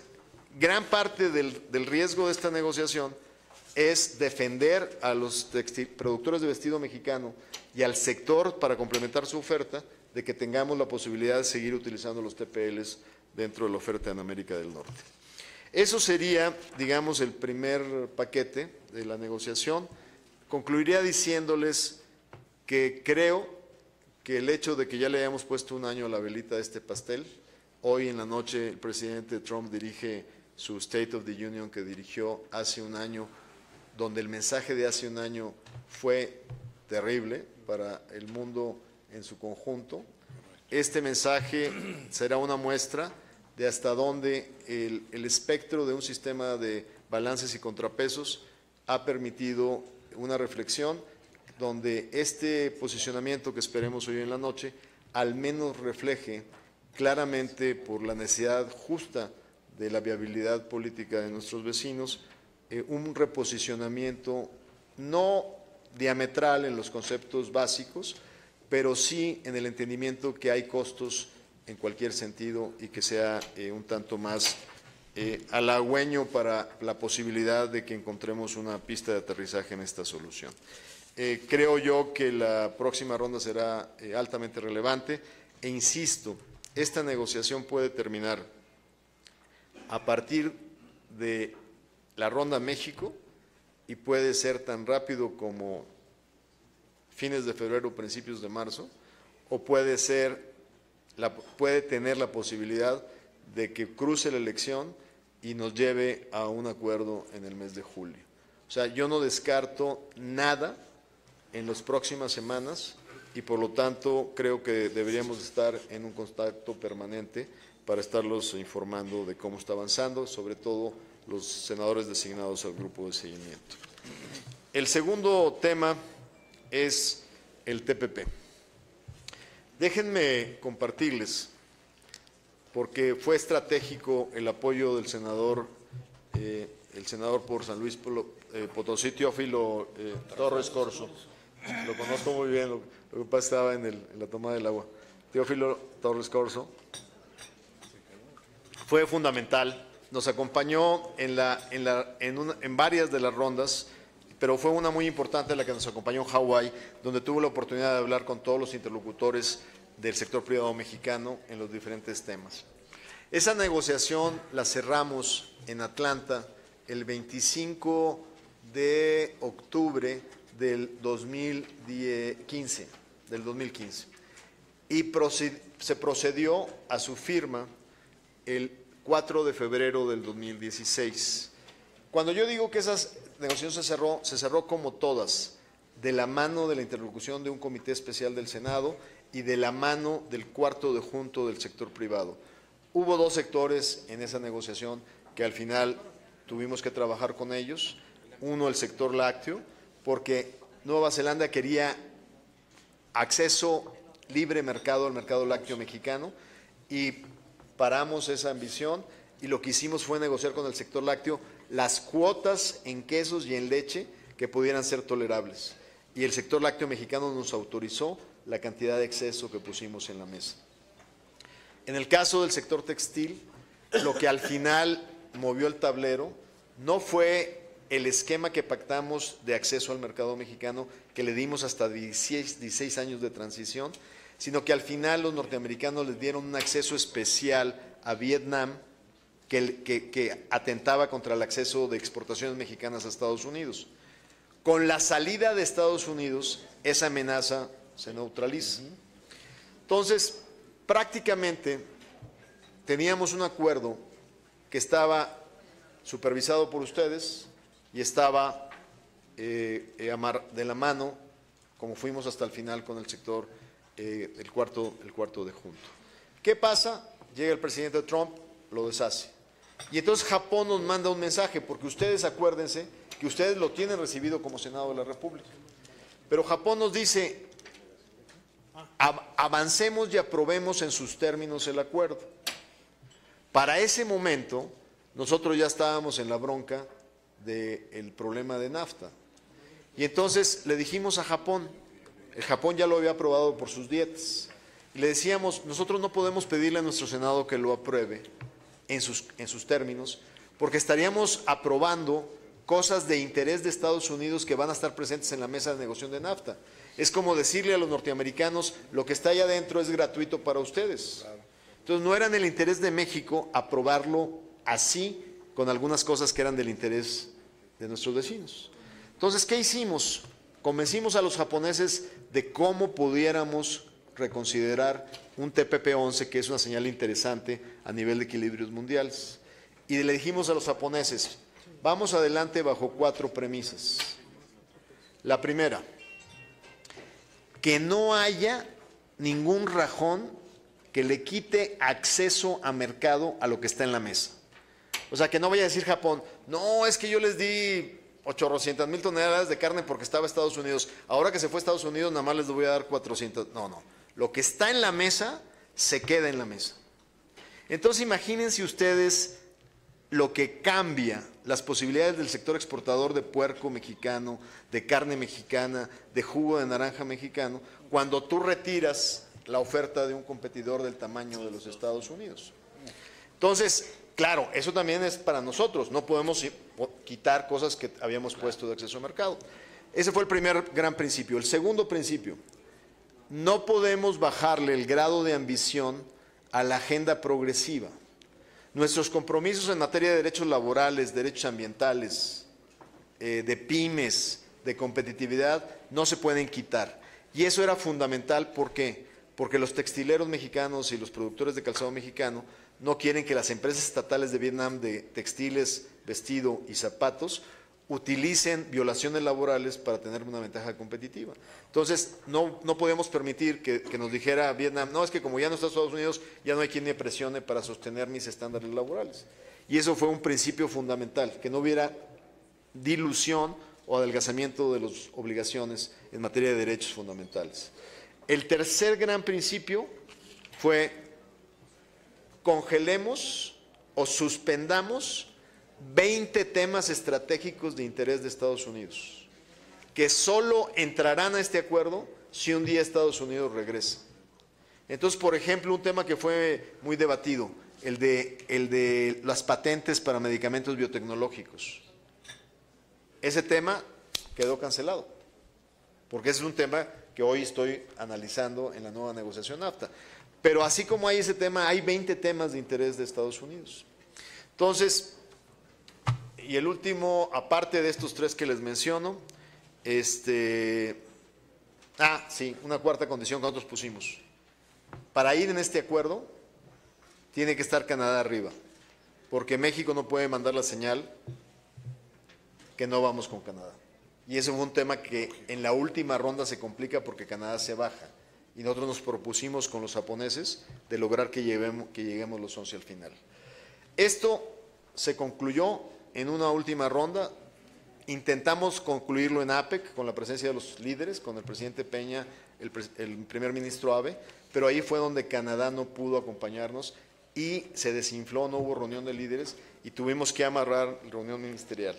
gran parte del riesgo de esta negociación es defender a los productores de vestido mexicano y al sector para complementar su oferta de que tengamos la posibilidad de seguir utilizando los TPLs dentro de la oferta en América del Norte. Eso sería, digamos, el primer paquete de la negociación. Concluiría diciéndoles que creo que el hecho de que ya le hayamos puesto un año a la velita de este pastel, hoy en la noche el presidente Trump dirige su State of the Union que dirigió hace un año, donde el mensaje de hace un año fue terrible para el mundo en su conjunto. Este mensaje será una muestra de hasta dónde el espectro de un sistema de balances y contrapesos ha permitido una reflexión donde este posicionamiento que esperemos hoy en la noche al menos refleje claramente, por la necesidad justa de la viabilidad política de nuestros vecinos, un reposicionamiento no diametral en los conceptos básicos, pero sí en el entendimiento que hay costos en cualquier sentido y que sea un tanto más halagüeño para la posibilidad de que encontremos una pista de aterrizaje en esta solución. Creo yo que la próxima ronda será altamente relevante e insisto, esta negociación puede terminar a partir de la ronda México y puede ser tan rápido como fines de febrero, principios de marzo, o puede tener la posibilidad de que cruce la elección y nos lleve a un acuerdo en el mes de julio. O sea, yo no descarto nada en las próximas semanas y por lo tanto creo que deberíamos estar en un contacto permanente para estarlos informando de cómo está avanzando, sobre todo los senadores designados al grupo de seguimiento. El segundo tema es el TPP. Déjenme compartirles, porque fue estratégico el apoyo del senador, por San Luis Potosí, Teófilo Torres Corso. Lo conozco muy bien, lo que pasa estaba en la toma del agua. Teófilo Torres Corso fue fundamental, nos acompañó en varias de las rondas, pero fue una muy importante la que nos acompañó en Hawái, donde tuvo la oportunidad de hablar con todos los interlocutores del sector privado mexicano en los diferentes temas. Esa negociación la cerramos en Atlanta el 25 de octubre del 2015, y se procedió a su firma el 4 de febrero del 2016. Cuando yo digo que esa negociación se cerró como todas, de la mano de la interlocución de un comité especial del Senado y de la mano del cuarto de junto del sector privado. Hubo dos sectores en esa negociación que al final tuvimos que trabajar con ellos. Uno, el sector lácteo, porque Nueva Zelanda quería acceso libre mercado al mercado lácteo mexicano y paramos esa ambición y lo que hicimos fue negociar con el sector lácteo las cuotas en quesos y en leche que pudieran ser tolerables. Y el sector lácteo mexicano nos autorizó la cantidad de exceso que pusimos en la mesa. En el caso del sector textil, lo que al final movió el tablero no fue el esquema que pactamos de acceso al mercado mexicano, que le dimos hasta 16 años de transición, sino que al final los norteamericanos les dieron un acceso especial a Vietnam que atentaba contra el acceso de exportaciones mexicanas a Estados Unidos. Con la salida de Estados Unidos, esa amenaza se neutraliza. Entonces, prácticamente teníamos un acuerdo que estaba supervisado por ustedes y estaba de la mano, como fuimos hasta el final con el sector, el cuarto de junto. ¿Qué pasa? Llega el presidente Trump, lo deshace. Y entonces Japón nos manda un mensaje, porque ustedes acuérdense que ustedes lo tienen recibido como Senado de la República. Pero Japón nos dice, avancemos y aprobemos en sus términos el acuerdo. Para ese momento, nosotros ya estábamos en la bronca del problema de NAFTA. Y entonces le dijimos a Japón, el Japón ya lo había aprobado por sus dietas, y le decíamos, nosotros no podemos pedirle a nuestro Senado que lo apruebe en sus términos, porque estaríamos aprobando cosas de interés de Estados Unidos que van a estar presentes en la mesa de negociación de NAFTA. Es como decirle a los norteamericanos, lo que está allá adentro es gratuito para ustedes. Entonces no era en el interés de México aprobarlo así, con algunas cosas que eran del interés de nuestros vecinos. Entonces, ¿qué hicimos? Convencimos a los japoneses de cómo pudiéramos reconsiderar un TPP-11, que es una señal interesante a nivel de equilibrios mundiales. Y le dijimos a los japoneses, vamos adelante bajo 4 premisas. La primera, que no haya ningún rajón que le quite acceso a mercado a lo que está en la mesa. O sea, que no vaya a decir Japón, no, es que yo les di 800,000 toneladas de carne porque estaba Estados Unidos. Ahora que se fue a Estados Unidos, nada más les voy a dar 400. No. Lo que está en la mesa, se queda en la mesa. Entonces, imagínense ustedes lo que cambia las posibilidades del sector exportador de puerco mexicano, de carne mexicana, de jugo de naranja mexicano, cuando tú retiras la oferta de un competidor del tamaño de los Estados Unidos. Entonces, claro, eso también es para nosotros, no podemos quitar cosas que habíamos puesto de acceso al mercado. Ese fue el primer gran principio. El segundo principio, no podemos bajarle el grado de ambición a la agenda progresiva. Nuestros compromisos en materia de derechos laborales, derechos ambientales, de pymes, de competitividad, no se pueden quitar. Y eso era fundamental, ¿por qué? Porque los textileros mexicanos y los productores de calzado mexicano no quieren que las empresas estatales de Vietnam de textiles, vestido y zapatos utilicen violaciones laborales para tener una ventaja competitiva. Entonces, no podemos permitir que nos dijera Vietnam, no, es que como ya no está Estados Unidos, ya no hay quien me presione para sostener mis estándares laborales. Y eso fue un principio fundamental, que no hubiera dilución o adelgazamiento de las obligaciones en materia de derechos fundamentales. El tercer gran principio fue congelemos o suspendamos 20 temas estratégicos de interés de Estados Unidos, que solo entrarán a este acuerdo si un día Estados Unidos regresa. Entonces, por ejemplo, un tema que fue muy debatido, el de las patentes para medicamentos biotecnológicos. Ese tema quedó cancelado, porque ese es un tema que hoy estoy analizando en la nueva negociación NAFTA. Pero así como hay ese tema, hay 20 temas de interés de Estados Unidos. Entonces, y el último, aparte de estos 3 que les menciono, sí, una cuarta condición que nosotros pusimos. Para ir en este acuerdo, tiene que estar Canadá arriba, porque México no puede mandar la señal que no vamos con Canadá. Y ese fue un tema que en la última ronda se complica porque Canadá se baja. Y nosotros nos propusimos con los japoneses de lograr que lleguemos los 11 al final. Esto se concluyó en una última ronda. Intentamos concluirlo en APEC con la presencia de los líderes, con el presidente Peña, el primer ministro Abe, pero ahí fue donde Canadá no pudo acompañarnos y se desinfló, no hubo reunión de líderes y tuvimos que amarrar reunión ministerial.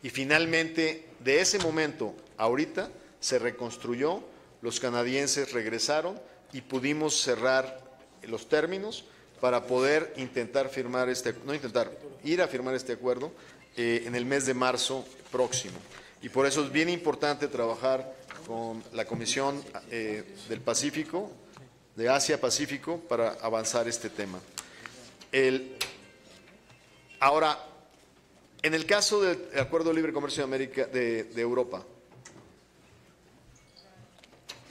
Y finalmente, de ese momento, ahorita, se reconstruyó, los canadienses regresaron y pudimos cerrar los términos para poder ir a firmar este acuerdo en el mes de marzo próximo. Y por eso es bien importante trabajar con la Comisión del Pacífico de Asia-Pacífico para avanzar este tema. Ahora, en el caso del Acuerdo de Libre Comercio de Europa,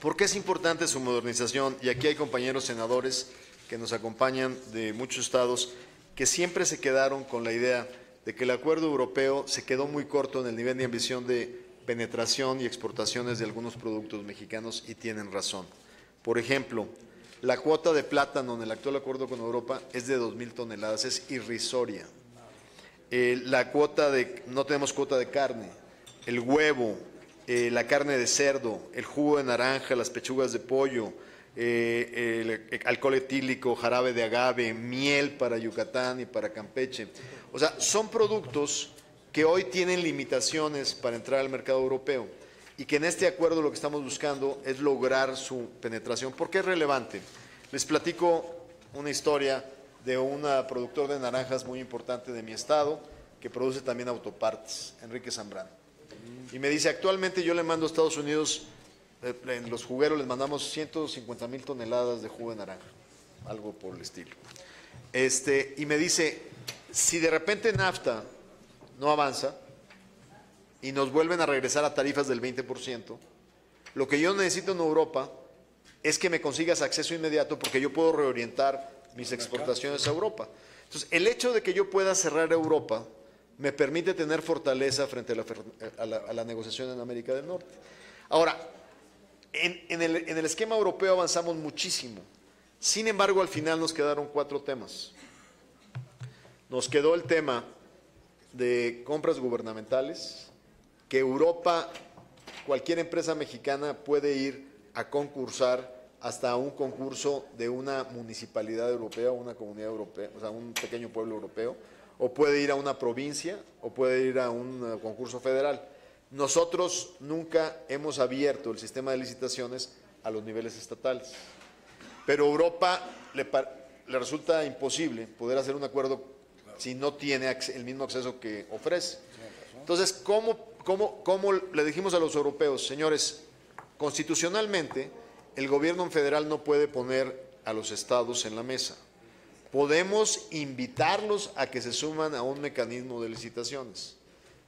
¿por qué es importante su modernización? Y aquí hay compañeros senadores que nos acompañan de muchos estados que siempre se quedaron con la idea de que el acuerdo europeo se quedó muy corto en el nivel de ambición de penetración y exportaciones de algunos productos mexicanos, y tienen razón. Por ejemplo, la cuota de plátano en el actual acuerdo con Europa es de 2,000 toneladas, es irrisoria. No tenemos cuota de carne, el huevo, la carne de cerdo, el jugo de naranja, las pechugas de pollo, el alcohol etílico, jarabe de agave, miel para Yucatán y para Campeche. O sea, son productos que hoy tienen limitaciones para entrar al mercado europeo y que en este acuerdo lo que estamos buscando es lograr su penetración. ¿Por qué es relevante? Les platico una historia de un productor de naranjas muy importante de mi estado, que produce también autopartes, Enrique Zambrano. Y me dice, actualmente yo le mando a Estados Unidos, en los jugueros les mandamos 150,000 toneladas de jugo de naranja, algo por el estilo. Y me dice, si de repente NAFTA no avanza y nos vuelven a regresar a tarifas del 20%, lo que yo necesito en Europa es que me consigas acceso inmediato, porque yo puedo reorientar mis exportaciones a Europa. Entonces, el hecho de que yo pueda cerrar Europa me permite tener fortaleza frente a la negociación en América del Norte. Ahora, en el esquema europeo avanzamos muchísimo. Sin embargo, al final nos quedaron 4 temas. Nos quedó el tema de compras gubernamentales, que Europa, cualquier empresa mexicana puede ir a concursar hasta un concurso de una municipalidad europea, una comunidad europea, o sea, un pequeño pueblo europeo, o puede ir a una provincia, o puede ir a un concurso federal. Nosotros nunca hemos abierto el sistema de licitaciones a los niveles estatales, pero a Europa le resulta imposible poder hacer un acuerdo si no tiene el mismo acceso que ofrece. Entonces, ¿cómo le dijimos a los europeos? Señores, constitucionalmente, el gobierno federal no puede poner a los estados en la mesa. Podemos invitarlos a que se suman a un mecanismo de licitaciones,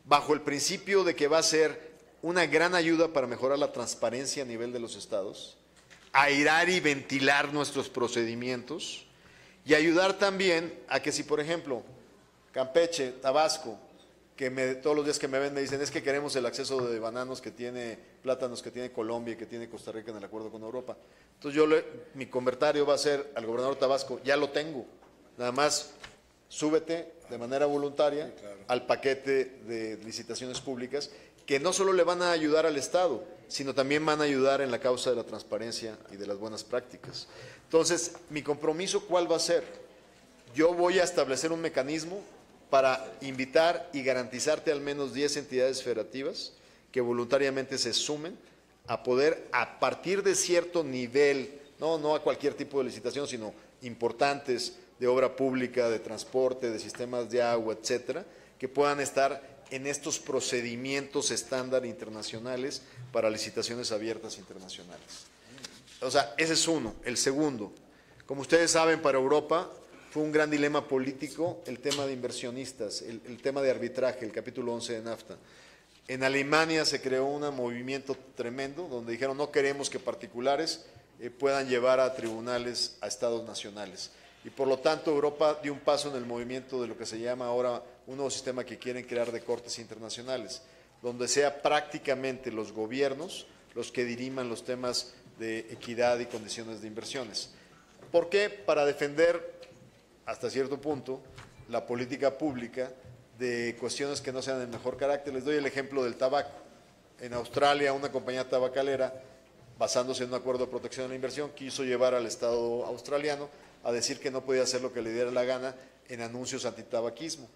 bajo el principio de que va a ser una gran ayuda para mejorar la transparencia a nivel de los estados, airar y ventilar nuestros procedimientos y ayudar también a que si, por ejemplo, Campeche, Tabasco, todos los días que me ven me dicen, es que queremos el acceso de plátanos que tiene Colombia y que tiene Costa Rica en el acuerdo con Europa. Entonces mi conversario va a ser al gobernador Tabasco, ya lo tengo, nada más súbete de manera voluntaria al paquete de licitaciones públicas, que no solo le van a ayudar al Estado, sino también van a ayudar en la causa de la transparencia y de las buenas prácticas. Entonces, mi compromiso, ¿cuál va a ser? Yo voy a establecer un mecanismo para invitar y garantizarte al menos 10 entidades federativas que voluntariamente se sumen a poder, a partir de cierto nivel, no a cualquier tipo de licitación, sino importantes de obra pública, de transporte, de sistemas de agua, etcétera, que puedan estar en estos procedimientos estándar internacionales para licitaciones abiertas internacionales. O sea, ese es uno. El segundo, como ustedes saben, para Europa fue un gran dilema político el tema de inversionistas, el tema de arbitraje, el capítulo 11 de NAFTA. En Alemania se creó un movimiento tremendo donde dijeron no queremos que particulares puedan llevar a tribunales a estados nacionales. Y por lo tanto Europa dio un paso en el movimiento de lo que se llama ahora un nuevo sistema que quieren crear de cortes internacionales, donde sea prácticamente los gobiernos los que diriman los temas de equidad y condiciones de inversiones. ¿Por qué? Para defender hasta cierto punto la política pública de cuestiones que no sean de mejor carácter. Les doy el ejemplo del tabaco. En Australia, una compañía tabacalera, basándose en un acuerdo de protección de la inversión, quiso llevar al Estado australiano a decir que no podía hacer lo que le diera la gana en anuncios antitabaquismo.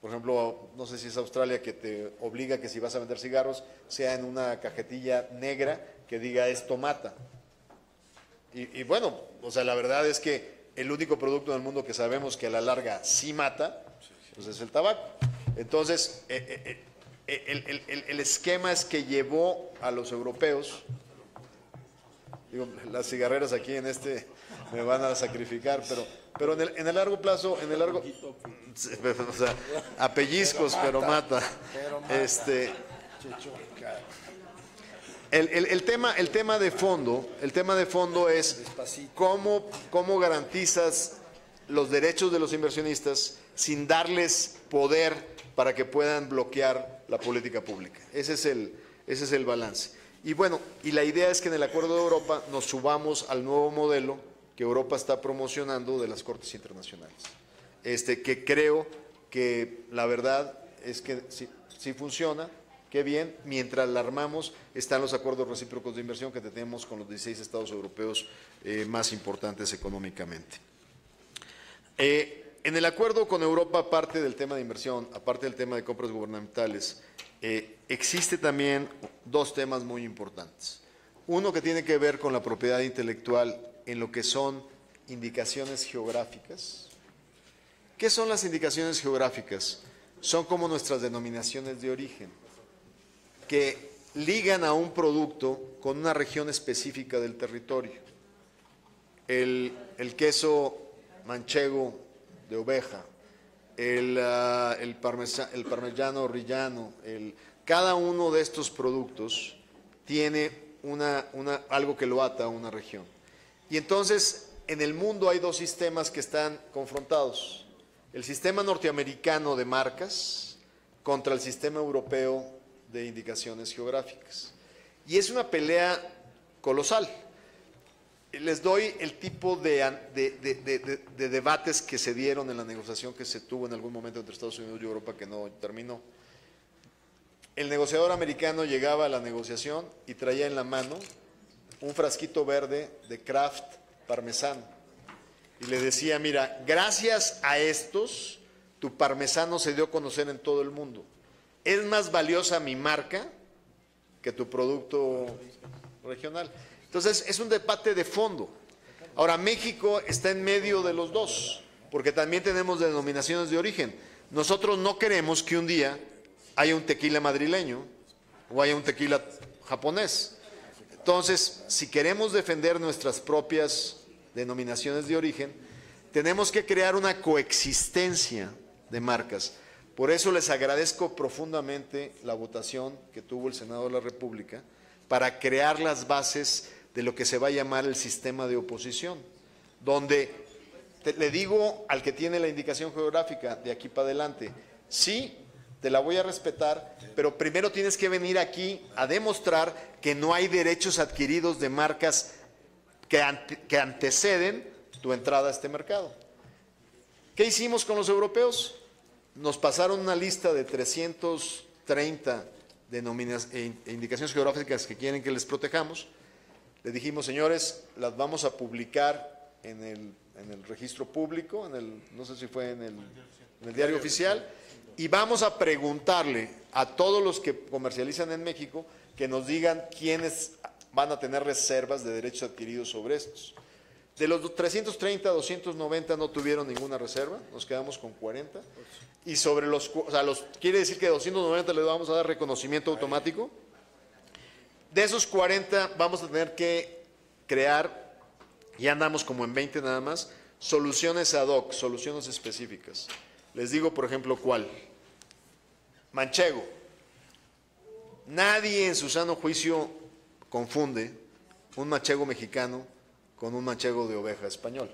Por ejemplo, no sé si es Australia que te obliga que si vas a vender cigarros, sea en una cajetilla negra que diga esto mata. Y bueno, o sea, la verdad es que el único producto en el mundo que sabemos que a la larga sí mata, pues es el tabaco. Entonces, el esquema es que llevó a los europeos, digo, las cigarreras aquí en este me van a sacrificar, pero en el largo plazo, o sea, a pellizcos, pero mata. El tema de fondo es cómo garantizas los derechos de los inversionistas sin darles poder para que puedan bloquear la política pública. Ese es el balance. Y bueno, y la idea es que en el Acuerdo de Europa nos subamos al nuevo modelo que Europa está promocionando de las Cortes Internacionales. Que creo que la verdad es que sí funciona, qué bien, mientras la armamos están los acuerdos recíprocos de inversión que tenemos con los 16 estados europeos más importantes económicamente. En el acuerdo con Europa, aparte del tema de inversión, aparte del tema de compras gubernamentales, existe también dos temas muy importantes. Uno que tiene que ver con la propiedad intelectual en lo que son indicaciones geográficas. ¿Qué son las indicaciones geográficas? Son como nuestras denominaciones de origen, que ligan a un producto con una región específica del territorio. El queso manchego de oveja, el parmesano rillano, cada uno de estos productos tiene algo que lo ata a una región. Y entonces, en el mundo hay dos sistemas que están confrontados. El sistema norteamericano de marcas contra el sistema europeo de indicaciones geográficas. Y es una pelea colosal. Les doy el tipo de debates que se dieron en la negociación que se tuvo en algún momento entre Estados Unidos y Europa que no terminó. El negociador americano llegaba a la negociación y traía en la mano un frasquito verde de Kraft parmesano. Y le decía, mira, gracias a estos, tu parmesano se dio a conocer en todo el mundo. Es más valiosa mi marca que tu producto regional. Entonces, es un debate de fondo. Ahora, México está en medio de los dos, porque también tenemos denominaciones de origen. Nosotros no queremos que un día haya un tequila madrileño o haya un tequila japonés. Entonces, si queremos defender nuestras propias denominaciones de origen, tenemos que crear una coexistencia de marcas. Por eso les agradezco profundamente la votación que tuvo el Senado de la República para crear las bases de lo que se va a llamar el sistema de oposición, donde le digo al que tiene la indicación geográfica de aquí para adelante, sí, te la voy a respetar, pero primero tienes que venir aquí a demostrar que no hay derechos adquiridos de marcas que anteceden tu entrada a este mercado. ¿Qué hicimos con los europeos? Nos pasaron una lista de 330 indicaciones geográficas que quieren que les protejamos. Les dijimos, señores, las vamos a publicar en el registro público, no sé si fue en el diario oficial, y vamos a preguntarle a todos los que comercializan en México que nos digan quiénes van a tener reservas de derechos adquiridos sobre estos. De los 330, 290 no tuvieron ninguna reserva, nos quedamos con 40. Y sobre quiere decir que 290 les vamos a dar reconocimiento automático. De esos 40 vamos a tener que crear, ya andamos como en 20 nada más, soluciones ad hoc, soluciones específicas. Les digo, por ejemplo, ¿cuál? Manchego. Nadie en su sano juicio confunde un manchego mexicano con un manchego de oveja español.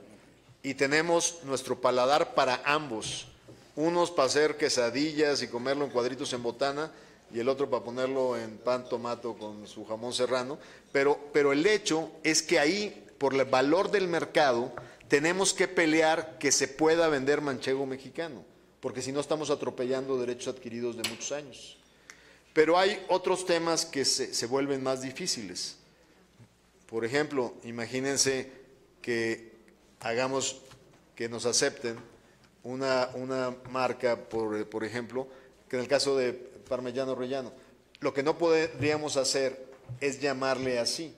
Y tenemos nuestro paladar para ambos. Unos para hacer quesadillas y comerlo en cuadritos en botana y el otro para ponerlo en pan tomato con su jamón serrano. Pero el hecho es que ahí, por el valor del mercado, tenemos que pelear que se pueda vender manchego mexicano, porque si no estamos atropellando derechos adquiridos de muchos años. Pero hay otros temas que se vuelven más difíciles. Por ejemplo, imagínense que hagamos que nos acepten una marca, por ejemplo, que en el caso de parmesano rellano, lo que no podríamos hacer es llamarle así.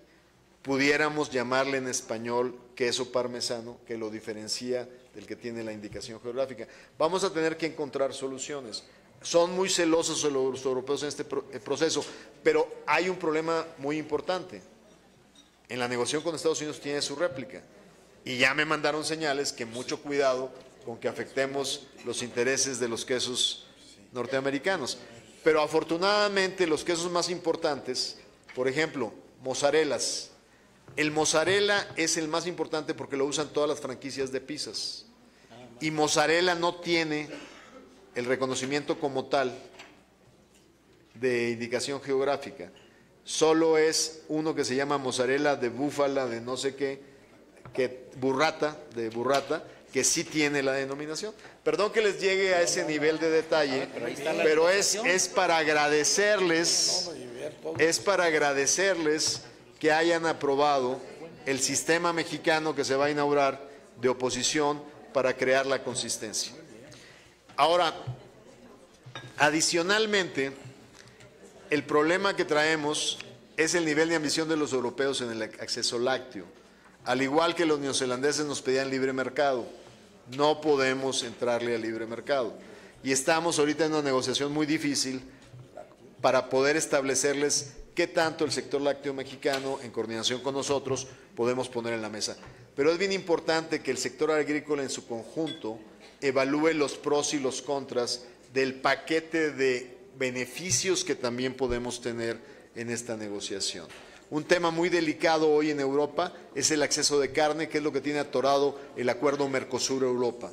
Pudiéramos llamarle en español queso parmesano, que lo diferencia del que tiene la indicación geográfica. Vamos a tener que encontrar soluciones. Son muy celosos los europeos en este proceso, pero hay un problema muy importante. En la negociación con Estados Unidos tiene su réplica. Y ya me mandaron señales que mucho cuidado con que afectemos los intereses de los quesos norteamericanos. Pero afortunadamente los quesos más importantes, por ejemplo, mozzarelas. El mozzarella es el más importante porque lo usan todas las franquicias de pizzas. Y mozzarella no tiene el reconocimiento como tal de indicación geográfica. Solo es uno que se llama mozzarella de búfala, de no sé qué, burrata, que sí tiene la denominación. Perdón que les llegue a ese nivel de detalle, pero es para agradecerles, que hayan aprobado el sistema mexicano que se va a inaugurar de oposición para crear la consistencia. Ahora, adicionalmente, el problema que traemos es el nivel de ambición de los europeos en el acceso lácteo. Al igual que los neozelandeses nos pedían libre mercado, no podemos entrarle al libre mercado. Y estamos ahorita en una negociación muy difícil para poder establecerles qué tanto el sector lácteo mexicano, en coordinación con nosotros, podemos poner en la mesa. Pero es bien importante que el sector agrícola en su conjunto evalúe los pros y los contras del paquete de beneficios que también podemos tener en esta negociación. Un tema muy delicado hoy en Europa es el acceso de carne, que es lo que tiene atorado el acuerdo Mercosur-Europa.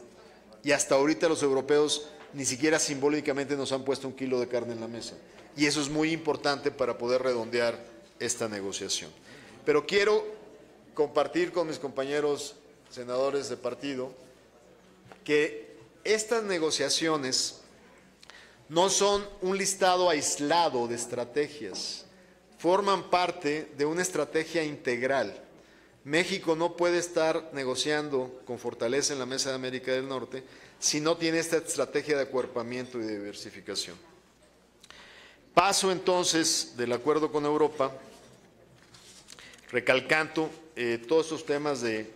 Y hasta ahorita los europeos ni siquiera simbólicamente nos han puesto un kilo de carne en la mesa. Y eso es muy importante para poder redondear esta negociación. Pero quiero compartir con mis compañeros senadores de partido que estas negociaciones no son un listado aislado de estrategias, forman parte de una estrategia integral. México no puede estar negociando con fortaleza en la Mesa de América del Norte si no tiene esta estrategia de acuerpamiento y de diversificación. Paso entonces del acuerdo con Europa, recalcando todos estos temas de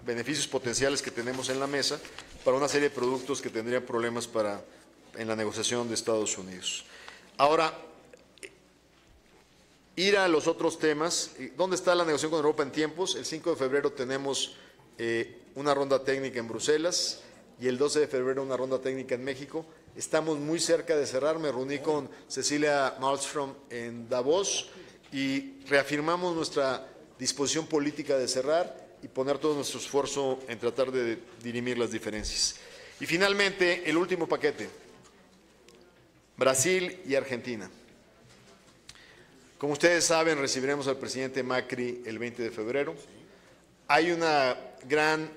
beneficios potenciales que tenemos en la mesa para una serie de productos que tendrían problemas en la negociación de Estados Unidos. Ahora, ir a los otros temas. ¿Dónde está la negociación con Europa en tiempos? El 5 de febrero tenemos una ronda técnica en Bruselas y el 12 de febrero una ronda técnica en México. Estamos muy cerca de cerrar. Me reuní con Cecilia Malmström en Davos y reafirmamos nuestra disposición política de cerrar y poner todo nuestro esfuerzo en tratar de dirimir las diferencias. Y finalmente, el último paquete, Brasil y Argentina. Como ustedes saben, recibiremos al presidente Macri el 20 de febrero. Hay una gran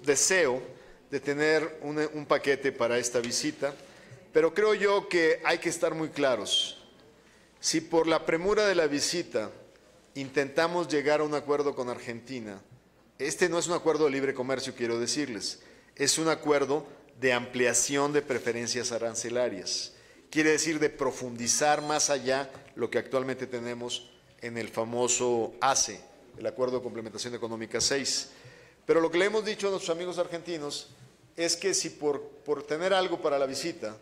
deseo de tener un paquete para esta visita, pero creo yo que hay que estar muy claros. Si por la premura de la visita intentamos llegar a un acuerdo con Argentina, este no es un acuerdo de libre comercio, quiero decirles, es un acuerdo de ampliación de preferencias arancelarias. Quiere decir de profundizar más allá lo que actualmente tenemos en el famoso ACE, el Acuerdo de Complementación Económica 6. Pero lo que le hemos dicho a nuestros amigos argentinos es que si por tener algo para la visita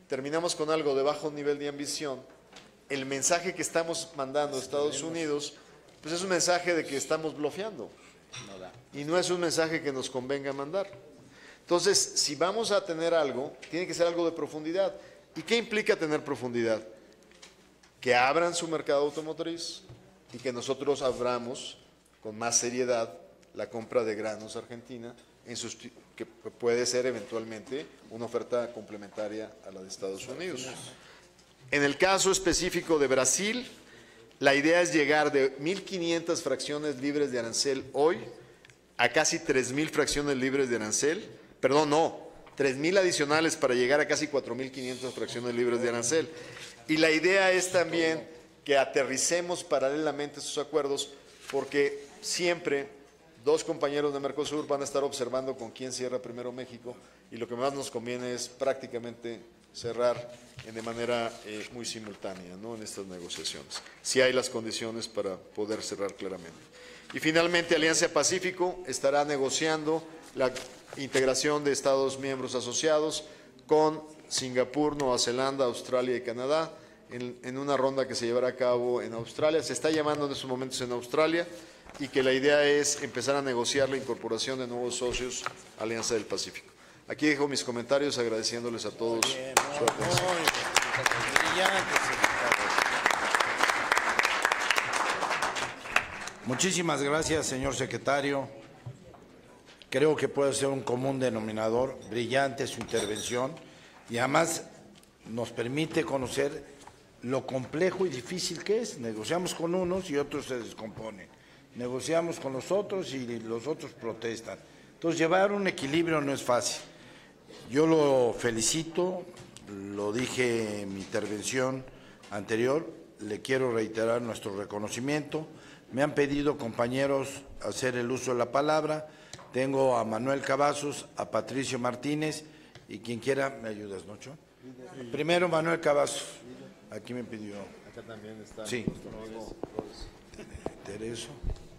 terminamos con algo de bajo nivel de ambición, el mensaje que estamos mandando a Estados Unidos pues es un mensaje de que estamos blofeando y no es un mensaje que nos convenga mandar. Entonces, si vamos a tener algo, tiene que ser algo de profundidad. ¿Y qué implica tener profundidad? Que abran su mercado automotriz y que nosotros abramos con más seriedad la compra de granos Argentina, que puede ser eventualmente una oferta complementaria a la de Estados Unidos. En el caso específico de Brasil, la idea es llegar de 1.500 fracciones libres de arancel hoy a casi 3.000 fracciones libres de arancel. Perdón, no. 3.000 adicionales para llegar a casi 4.500 fracciones libres de arancel. Y la idea es también que aterricemos paralelamente esos acuerdos porque siempre dos compañeros de Mercosur van a estar observando con quién cierra primero México y lo que más nos conviene es prácticamente cerrar de manera muy simultánea, ¿no?, en estas negociaciones, si hay las condiciones para poder cerrar claramente. Y finalmente Alianza Pacífico estará negociando la integración de Estados miembros asociados con Singapur, Nueva Zelanda, Australia y Canadá en una ronda que se llevará a cabo en Australia. Se está llamando en estos momentos en Australia y que la idea es empezar a negociar la incorporación de nuevos socios a Alianza del Pacífico. Aquí dejo mis comentarios agradeciéndoles a todos su atención. Muchísimas gracias, señor secretario. Creo que puede ser un común denominador, brillante su intervención, y además nos permite conocer lo complejo y difícil que es. Negociamos con unos y otros se descomponen. Negociamos con los otros y los otros protestan. Entonces, llevar un equilibrio no es fácil. Yo lo felicito, lo dije en mi intervención anterior, le quiero reiterar nuestro reconocimiento. Me han pedido, compañeros, hacer el uso de la palabra. Tengo a Manuel Cavazos, a Patricio Martínez y quien quiera, ¿me ayudas, Nocho? Primero Manuel Cavazos, aquí me pidió. Acá también está. Sí. Tereso.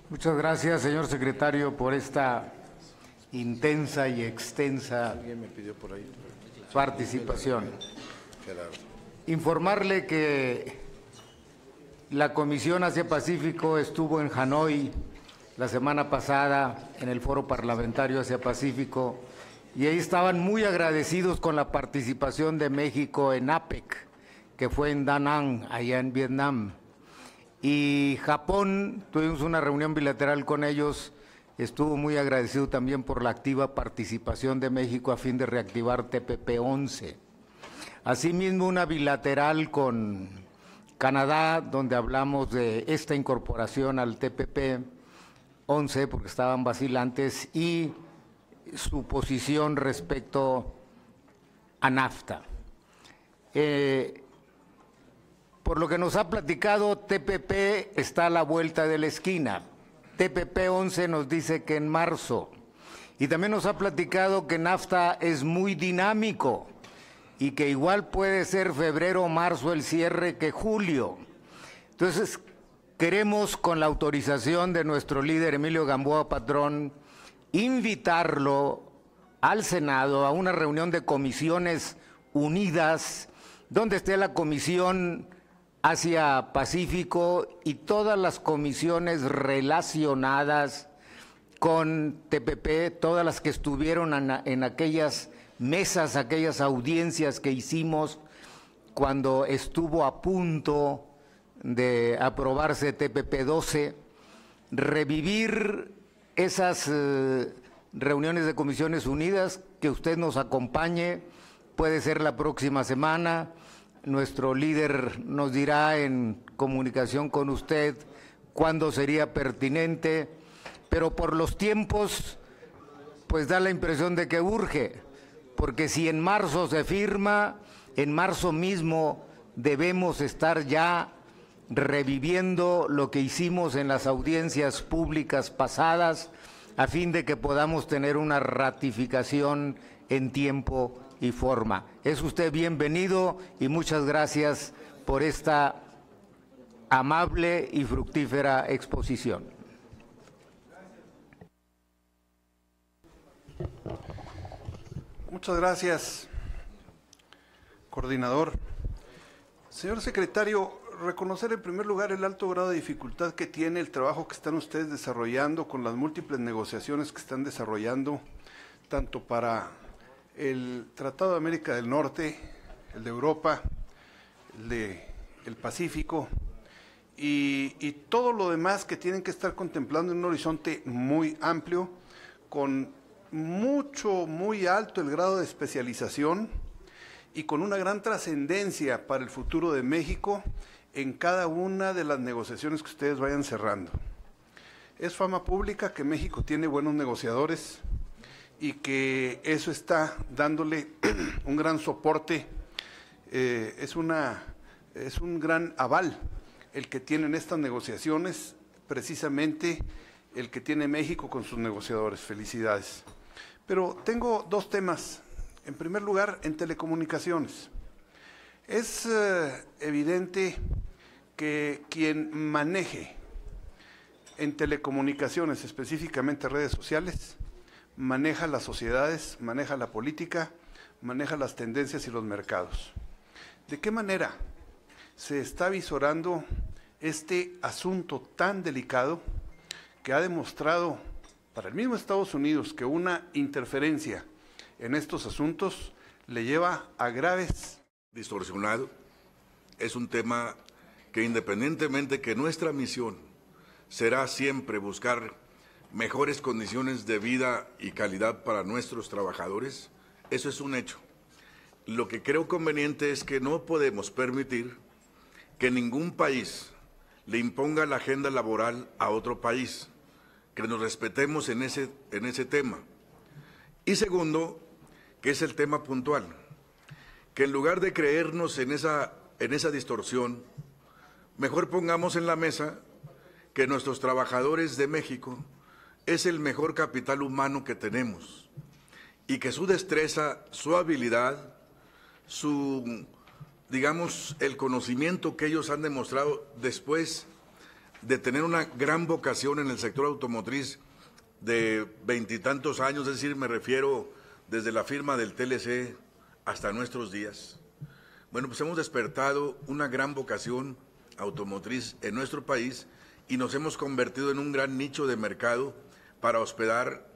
Muchas gracias, señor secretario, por esta intensa y extensa Alguien me pidió por ahí. participación. Gerardo. Informarle que la Comisión Asia-Pacífico estuvo en Hanoi la semana pasada en el Foro Parlamentario Asia-Pacífico y ahí estaban muy agradecidos con la participación de México en APEC, que fue en Da Nang, allá en Vietnam. Y Japón, tuvimos una reunión bilateral con ellos, estuvo muy agradecido también por la activa participación de México a fin de reactivar TPP-11. Asimismo, una bilateral con Canadá, donde hablamos de esta incorporación al TPP-11, porque estaban vacilantes, y su posición respecto a NAFTA. Por lo que nos ha platicado, TPP está a la vuelta de la esquina. TPP-11 nos dice que en marzo. Y también nos ha platicado que NAFTA es muy dinámico y que igual puede ser febrero o marzo el cierre que julio. Entonces, queremos, con la autorización de nuestro líder Emilio Gamboa Patrón, invitarlo al Senado a una reunión de comisiones unidas, donde esté la Comisión Asia-Pacífico y todas las comisiones relacionadas con TPP, todas las que estuvieron en aquellas mesas, aquellas audiencias que hicimos cuando estuvo a punto de aprobarse TPP-12, revivir esas reuniones de comisiones unidas, que usted nos acompañe, puede ser la próxima semana. Nuestro líder nos dirá en comunicación con usted cuándo sería pertinente, pero por los tiempos, pues da la impresión de que urge, porque si en marzo se firma, en marzo mismo debemos estar ya reviviendo lo que hicimos en las audiencias públicas pasadas, a fin de que podamos tener una ratificación en tiempo y forma. Es usted bienvenido y muchas gracias por esta amable y fructífera exposición. Muchas gracias, coordinador. Señor secretario, reconocer en primer lugar el alto grado de dificultad que tiene el trabajo que están ustedes desarrollando con las múltiples negociaciones que están desarrollando, tanto para el Tratado de América del Norte, el de Europa, el Pacífico y todo lo demás que tienen que estar contemplando en un horizonte muy amplio, con muy alto el grado de especialización y con una gran trascendencia para el futuro de México en cada una de las negociaciones que ustedes vayan cerrando. Es fama pública que México tiene buenos negociadores y que eso está dándole un gran soporte, es un gran aval el que tienen estas negociaciones, precisamente el que tiene México con sus negociadores. Felicidades. Pero tengo dos temas. En primer lugar, en telecomunicaciones. Es evidente que quien maneje en telecomunicaciones, específicamente redes sociales, maneja las sociedades, maneja la política, maneja las tendencias y los mercados. ¿De qué manera se está visorando este asunto tan delicado que ha demostrado para el mismo Estados Unidos que una interferencia en estos asuntos le lleva a graves... Distorsionado. Es un tema que independientemente que nuestra misión será siempre buscar mejores condiciones de vida y calidad para nuestros trabajadores, eso es un hecho. Lo que creo conveniente es que no podemos permitir que ningún país le imponga la agenda laboral a otro país, que nos respetemos en ese tema. Y segundo, que es el tema puntual, que en lugar de creernos en esa distorsión, mejor pongamos en la mesa que nuestros trabajadores de México es el mejor capital humano que tenemos y que su destreza, su habilidad, digamos, el conocimiento que ellos han demostrado después de tener una gran vocación en el sector automotriz de 20 y tantos años, es decir, me refiero desde la firma del TLC hasta nuestros días. Bueno, pues hemos despertado una gran vocación automotriz en nuestro país y nos hemos convertido en un gran nicho de mercado para hospedar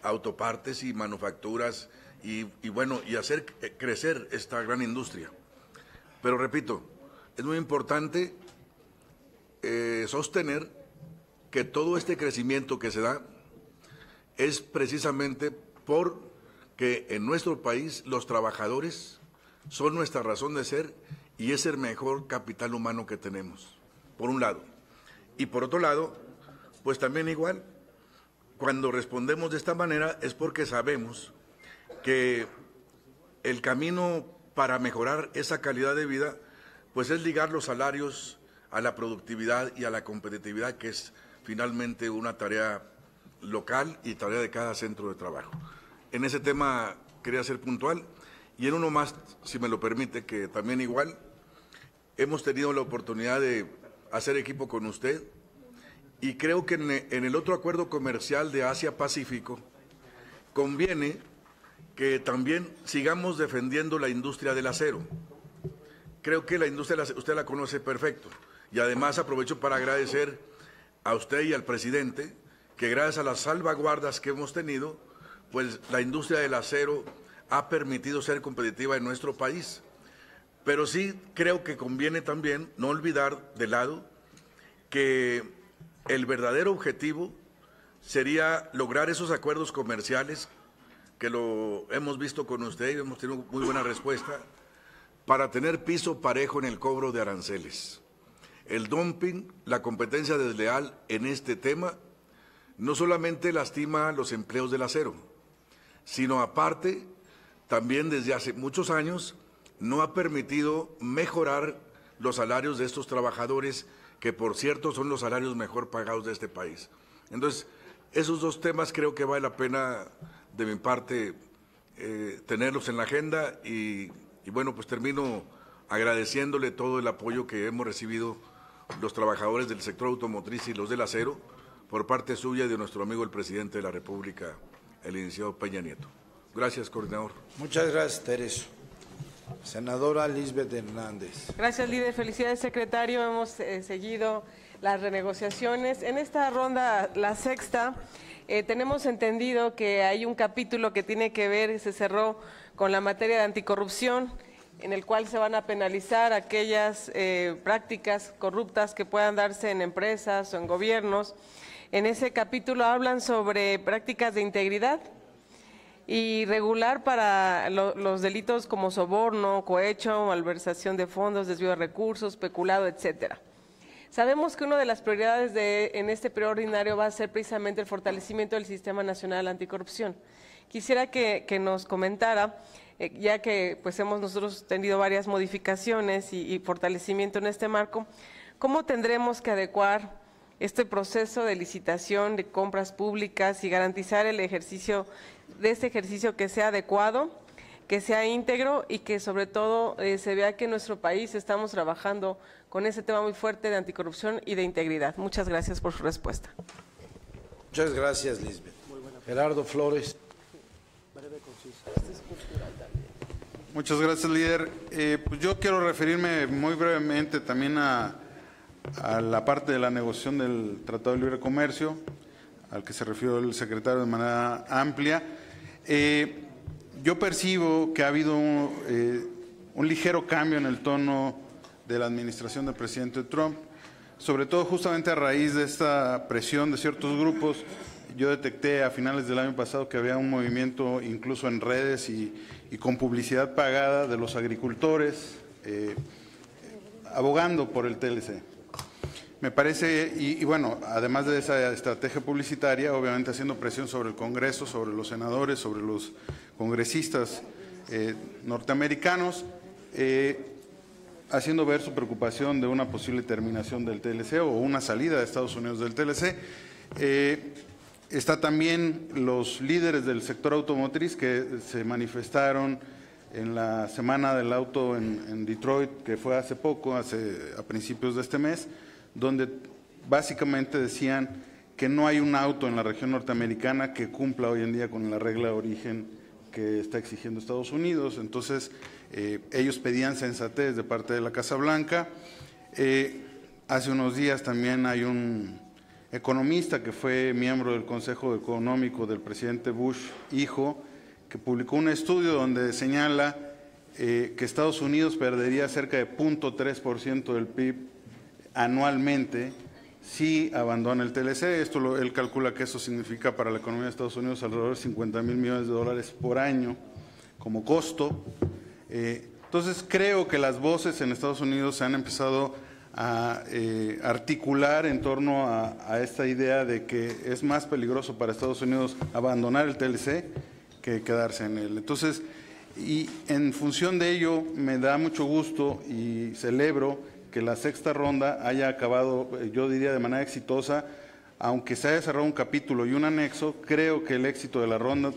autopartes y manufacturas y hacer crecer esta gran industria. Pero repito, es muy importante sostener que todo este crecimiento que se da es precisamente porque en nuestro país los trabajadores son nuestra razón de ser y es el mejor capital humano que tenemos, por un lado. Y por otro lado, pues también igual, cuando respondemos de esta manera es porque sabemos que el camino para mejorar esa calidad de vida, pues es ligar los salarios a la productividad y a la competitividad, que es finalmente una tarea local y tarea de cada centro de trabajo. En ese tema quería ser puntual y en uno más, si me lo permite, que también igual hemos tenido la oportunidad de hacer equipo con usted y creo que en el otro acuerdo comercial de Asia-Pacífico conviene que también sigamos defendiendo la industria del acero. Creo que la industria del acero, usted la conoce perfecto y además aprovecho para agradecer a usted y al presidente que gracias a las salvaguardas que hemos tenido, pues la industria del acero ha permitido ser competitiva en nuestro país. Pero sí creo que conviene también no olvidar de lado que el verdadero objetivo sería lograr esos acuerdos comerciales que lo hemos visto con usted y hemos tenido muy buena respuesta para tener piso parejo en el cobro de aranceles. El dumping, la competencia desleal en este tema, no solamente lastima los empleos del acero, sino aparte, también desde hace muchos años, no ha permitido mejorar los salarios de estos trabajadores, que por cierto son los salarios mejor pagados de este país. Entonces, esos dos temas creo que vale la pena, de mi parte, tenerlos en la agenda y bueno, pues termino agradeciéndole todo el apoyo que hemos recibido los trabajadores del sector automotriz y los del acero por parte suya y de nuestro amigo el presidente de la República, el licenciado Peña Nieto. Gracias, coordinador. Muchas gracias, Tereso. Senadora Lisbeth Hernández. Gracias, líder. Felicidades, secretario. Hemos seguido las renegociaciones. En esta ronda, la sexta, tenemos entendido que hay un capítulo que tiene que ver, se cerró con la materia de anticorrupción, en el cual se van a penalizar aquellas prácticas corruptas que puedan darse en empresas o en gobiernos. En ese capítulo hablan sobre prácticas de integridad y regular para los delitos como soborno, cohecho, malversación de fondos, desvío de recursos, peculado, etcétera. Sabemos que una de las prioridades en este periodo ordinario va a ser precisamente el fortalecimiento del Sistema Nacional Anticorrupción. Quisiera que nos comentara, ya que pues hemos nosotros tenido varias modificaciones y fortalecimiento en este marco, ¿cómo tendremos que adecuar este proceso de licitación de compras públicas y garantizar el ejercicio de este ejercicio que sea adecuado, que sea íntegro y que sobre todo se vea que en nuestro país estamos trabajando con ese tema muy fuerte de anticorrupción y de integridad? Muchas gracias por su respuesta. Muchas gracias, Lisbeth. Gerardo Flores. Muchas gracias, líder. Pues yo quiero referirme muy brevemente también a la parte de la negociación del Tratado de Libre Comercio. al que se refirió el secretario de manera amplia. Yo percibo que ha habido un ligero cambio en el tono de la administración del presidente Trump, sobre todo justamente a raíz de esta presión de ciertos grupos. Yo detecté a finales del año pasado que había un movimiento incluso en redes y con publicidad pagada de los agricultores abogando por el TLC. Me parece, y bueno, además de esa estrategia publicitaria, obviamente haciendo presión sobre el Congreso, sobre los senadores, sobre los congresistas norteamericanos, haciendo ver su preocupación de una posible terminación del TLC o una salida de Estados Unidos del TLC. Está también los líderes del sector automotriz que se manifestaron en la Semana del Auto en Detroit, que fue hace poco, a principios de este mes, donde básicamente decían que no hay un auto en la región norteamericana que cumpla hoy en día con la regla de origen que está exigiendo Estados Unidos. Entonces, ellos pedían sensatez de parte de la Casa Blanca. Hace unos días también hay un economista que fue miembro del Consejo Económico del presidente Bush, hijo, que publicó un estudio donde señala que Estados Unidos perdería cerca de 0.3% del PIB anualmente si abandona el TLC. Él calcula que eso significa para la economía de Estados Unidos alrededor de 50,000 millones de dólares por año como costo. Entonces creo que las voces en Estados Unidos se han empezado a articular en torno a esta idea de que es más peligroso para Estados Unidos abandonar el TLC que quedarse en él. Entonces, y en función de ello, me da mucho gusto y celebro que la sexta ronda haya acabado, yo diría, de manera exitosa. Aunque se haya cerrado un capítulo y un anexo, creo que el éxito de la ronda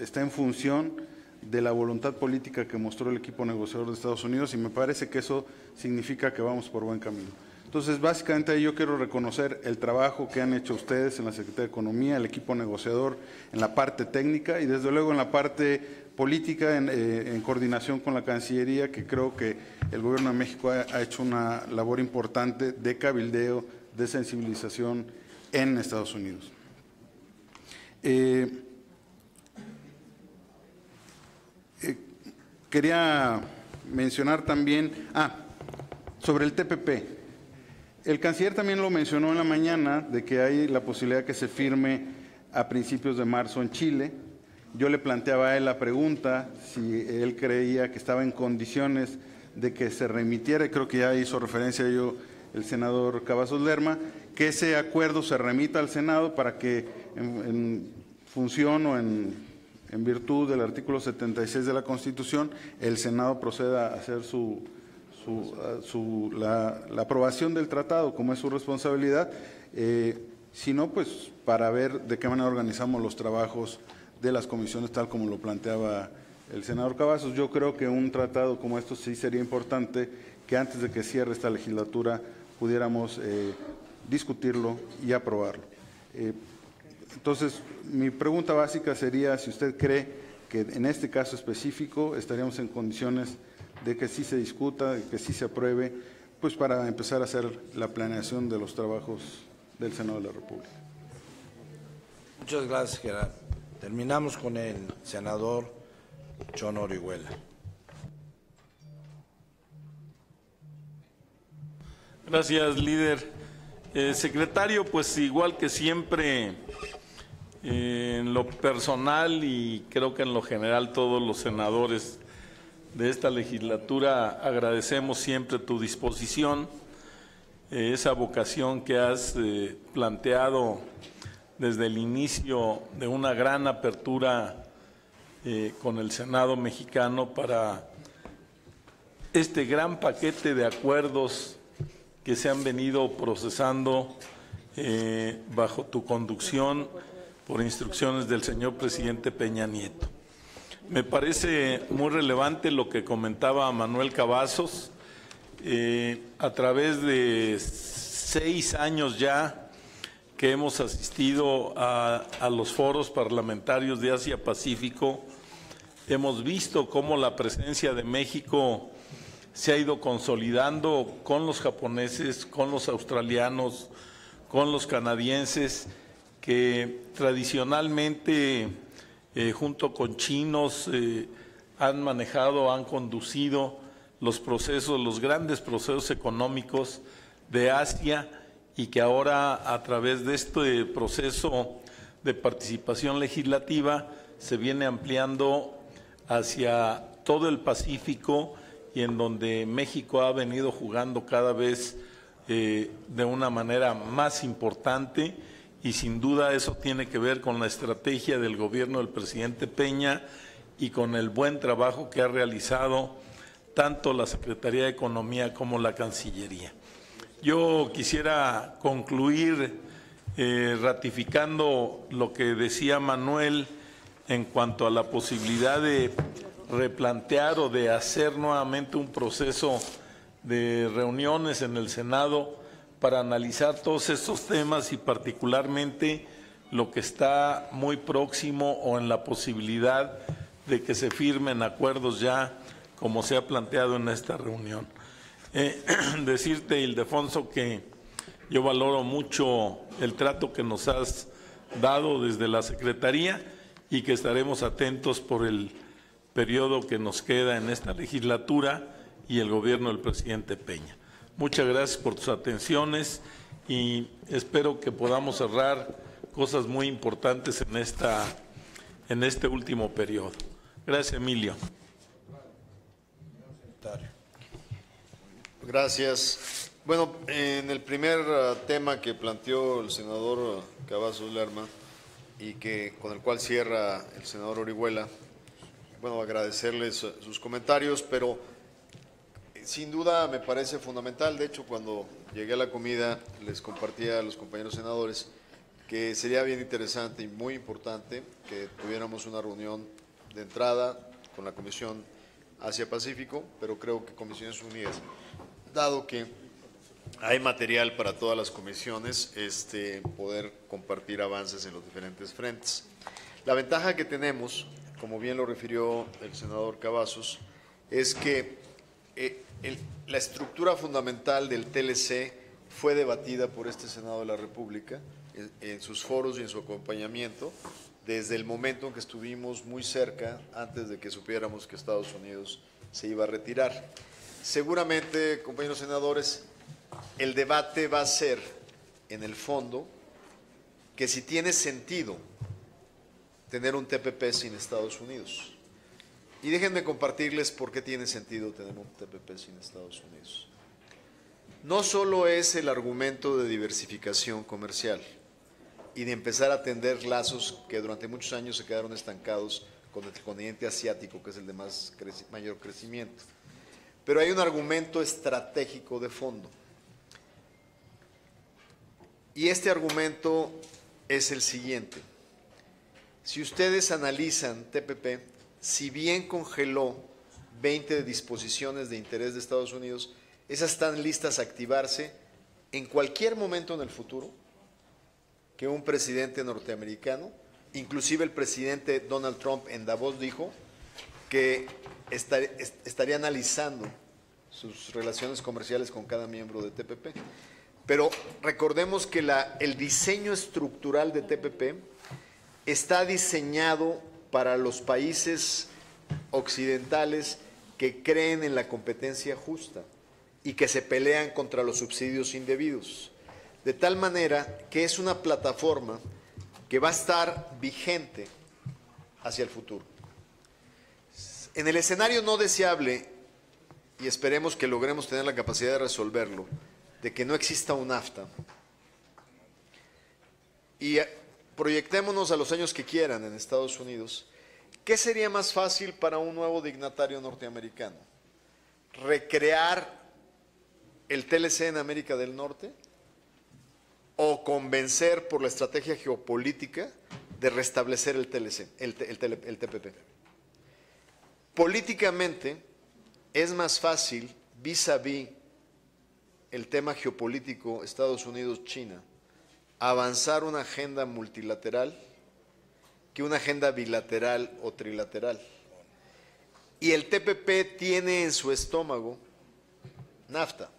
está en función de la voluntad política que mostró el equipo negociador de Estados Unidos, y me parece que eso significa que vamos por buen camino. Entonces, básicamente yo quiero reconocer el trabajo que han hecho ustedes en la Secretaría de Economía, el equipo negociador en la parte técnica y desde luego en la parte política, en coordinación con la Cancillería, que creo que el Gobierno de México ha hecho una labor importante de cabildeo, de sensibilización en Estados Unidos. Quería mencionar también, sobre el TPP. El canciller también lo mencionó en la mañana, de que hay la posibilidad que se firme a principios de marzo en Chile. Yo le planteaba a él la pregunta si él creía que estaba en condiciones de que se remitiera, y creo que ya hizo referencia a ello el senador Cavazos Lerma, que ese acuerdo se remita al Senado para que en función o en virtud del artículo 76 de la Constitución, el Senado proceda a hacer la aprobación del tratado, como es su responsabilidad, si no, pues para ver de qué manera organizamos los trabajos de las comisiones, tal como lo planteaba el senador Cavazos. Yo creo que un tratado como esto sí sería importante que antes de que cierre esta legislatura pudiéramos discutirlo y aprobarlo. Entonces, mi pregunta básica sería si usted cree que en este caso específico estaríamos en condiciones de que sí se discuta, de que sí se apruebe, pues para empezar a hacer la planeación de los trabajos del Senado de la República. Muchas gracias, Gerardo. Terminamos con el senador John Orihuela. Gracias, líder. Secretario, pues igual que siempre, en lo personal y creo que en lo general todos los senadores de esta legislatura agradecemos siempre tu disposición, esa vocación que has planteado desde el inicio de una gran apertura con el Senado mexicano para este gran paquete de acuerdos que se han venido procesando bajo tu conducción por instrucciones del señor presidente Peña Nieto. Me parece muy relevante lo que comentaba Manuel Cavazos. A través de 6 años ya que hemos asistido a los foros parlamentarios de Asia-Pacífico, hemos visto cómo la presencia de México se ha ido consolidando con los japoneses, con los australianos, con los canadienses, que tradicionalmente, junto con chinos, han manejado, han conducido los procesos, los grandes procesos económicos de Asia, y que ahora, a través de este proceso de participación legislativa, se viene ampliando hacia todo el Pacífico, y en donde México ha venido jugando cada vez de una manera más importante, y sin duda eso tiene que ver con la estrategia del gobierno del presidente Peña y con el buen trabajo que ha realizado tanto la Secretaría de Economía como la Cancillería. Yo quisiera concluir ratificando lo que decía Manuel en cuanto a la posibilidad de replantear o de hacer nuevamente un proceso de reuniones en el Senado para analizar todos estos temas, y particularmente lo que está muy próximo o en la posibilidad de que se firmen acuerdos ya, como se ha planteado en esta reunión. Decirte, Ildefonso, que yo valoro mucho el trato que nos has dado desde la Secretaría, y que estaremos atentos por el periodo que nos queda en esta legislatura y el gobierno del presidente Peña. Muchas gracias por tus atenciones, y espero que podamos cerrar cosas muy importantes en este último periodo. Gracias, Emilio. Gracias. Bueno, en el primer tema que planteó el senador Cavazos Lerma, y con el cual cierra el senador Orihuela, bueno, agradecerles sus comentarios, pero sin duda me parece fundamental. De hecho, cuando llegué a la comida les compartía a los compañeros senadores que sería bien interesante y muy importante que tuviéramos una reunión de entrada con la Comisión Asia-Pacífico, pero creo que Comisiones Unidas, dado que hay material para todas las comisiones, poder compartir avances en los diferentes frentes. La ventaja que tenemos, como bien lo refirió el senador Cavazos, es que la estructura fundamental del TLC fue debatida por este Senado de la República en sus foros y en su acompañamiento desde el momento en que estuvimos muy cerca, antes de que supiéramos que Estados Unidos se iba a retirar. Seguramente, compañeros senadores, el debate va a ser, en el fondo, que si tiene sentido tener un TPP sin Estados Unidos. Y déjenme compartirles por qué tiene sentido tener un TPP sin Estados Unidos. No solo es el argumento de diversificación comercial y de empezar a tender lazos que durante muchos años se quedaron estancados con el continente asiático, que es el de mayor crecimiento. Pero hay un argumento estratégico de fondo. Y este argumento es el siguiente. Si ustedes analizan TPP, si bien congeló 20 disposiciones de interés de Estados Unidos, esas están listas a activarse en cualquier momento en el futuro que un presidente norteamericano, inclusive el presidente Donald Trump en Davos dijo que estaría analizando sus relaciones comerciales con cada miembro de TPP. Pero recordemos que el diseño estructural de TPP está diseñado para los países occidentales que creen en la competencia justa y que se pelean contra los subsidios indebidos. De tal manera que es una plataforma que va a estar vigente hacia el futuro. En el escenario no deseable, y esperemos que logremos tener la capacidad de resolverlo, de que no exista un NAFTA, y proyectémonos a los años que quieran en Estados Unidos, ¿qué sería más fácil para un nuevo dignatario norteamericano? ¿Recrear el TLC en América del Norte? ¿O convencer por la estrategia geopolítica de restablecer el TLC, el TPP? Políticamente es más fácil, vis-a-vis el tema geopolítico Estados Unidos-China, avanzar una agenda multilateral que una agenda bilateral o trilateral. Y el TPP tiene en su estómago NAFTA.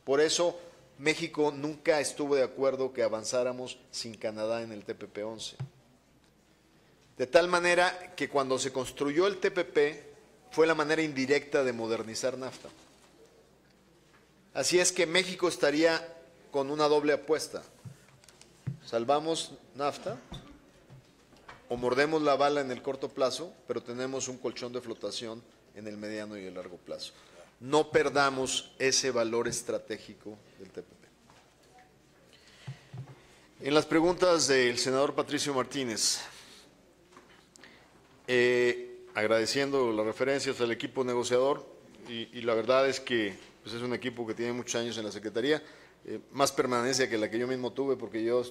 Por eso México nunca estuvo de acuerdo que avanzáramos sin Canadá en el TPP-11. De tal manera que cuando se construyó el TPP fue la manera indirecta de modernizar NAFTA. Así es que México estaría con una doble apuesta. Salvamos NAFTA o mordemos la bala en el corto plazo, pero tenemos un colchón de flotación en el mediano y el largo plazo. No perdamos ese valor estratégico del TPP. En las preguntas del senador Patricio Martínez, agradeciendo las referencias al equipo negociador, y la verdad es que pues es un equipo que tiene muchos años en la Secretaría, más permanencia que la que yo mismo tuve, porque yo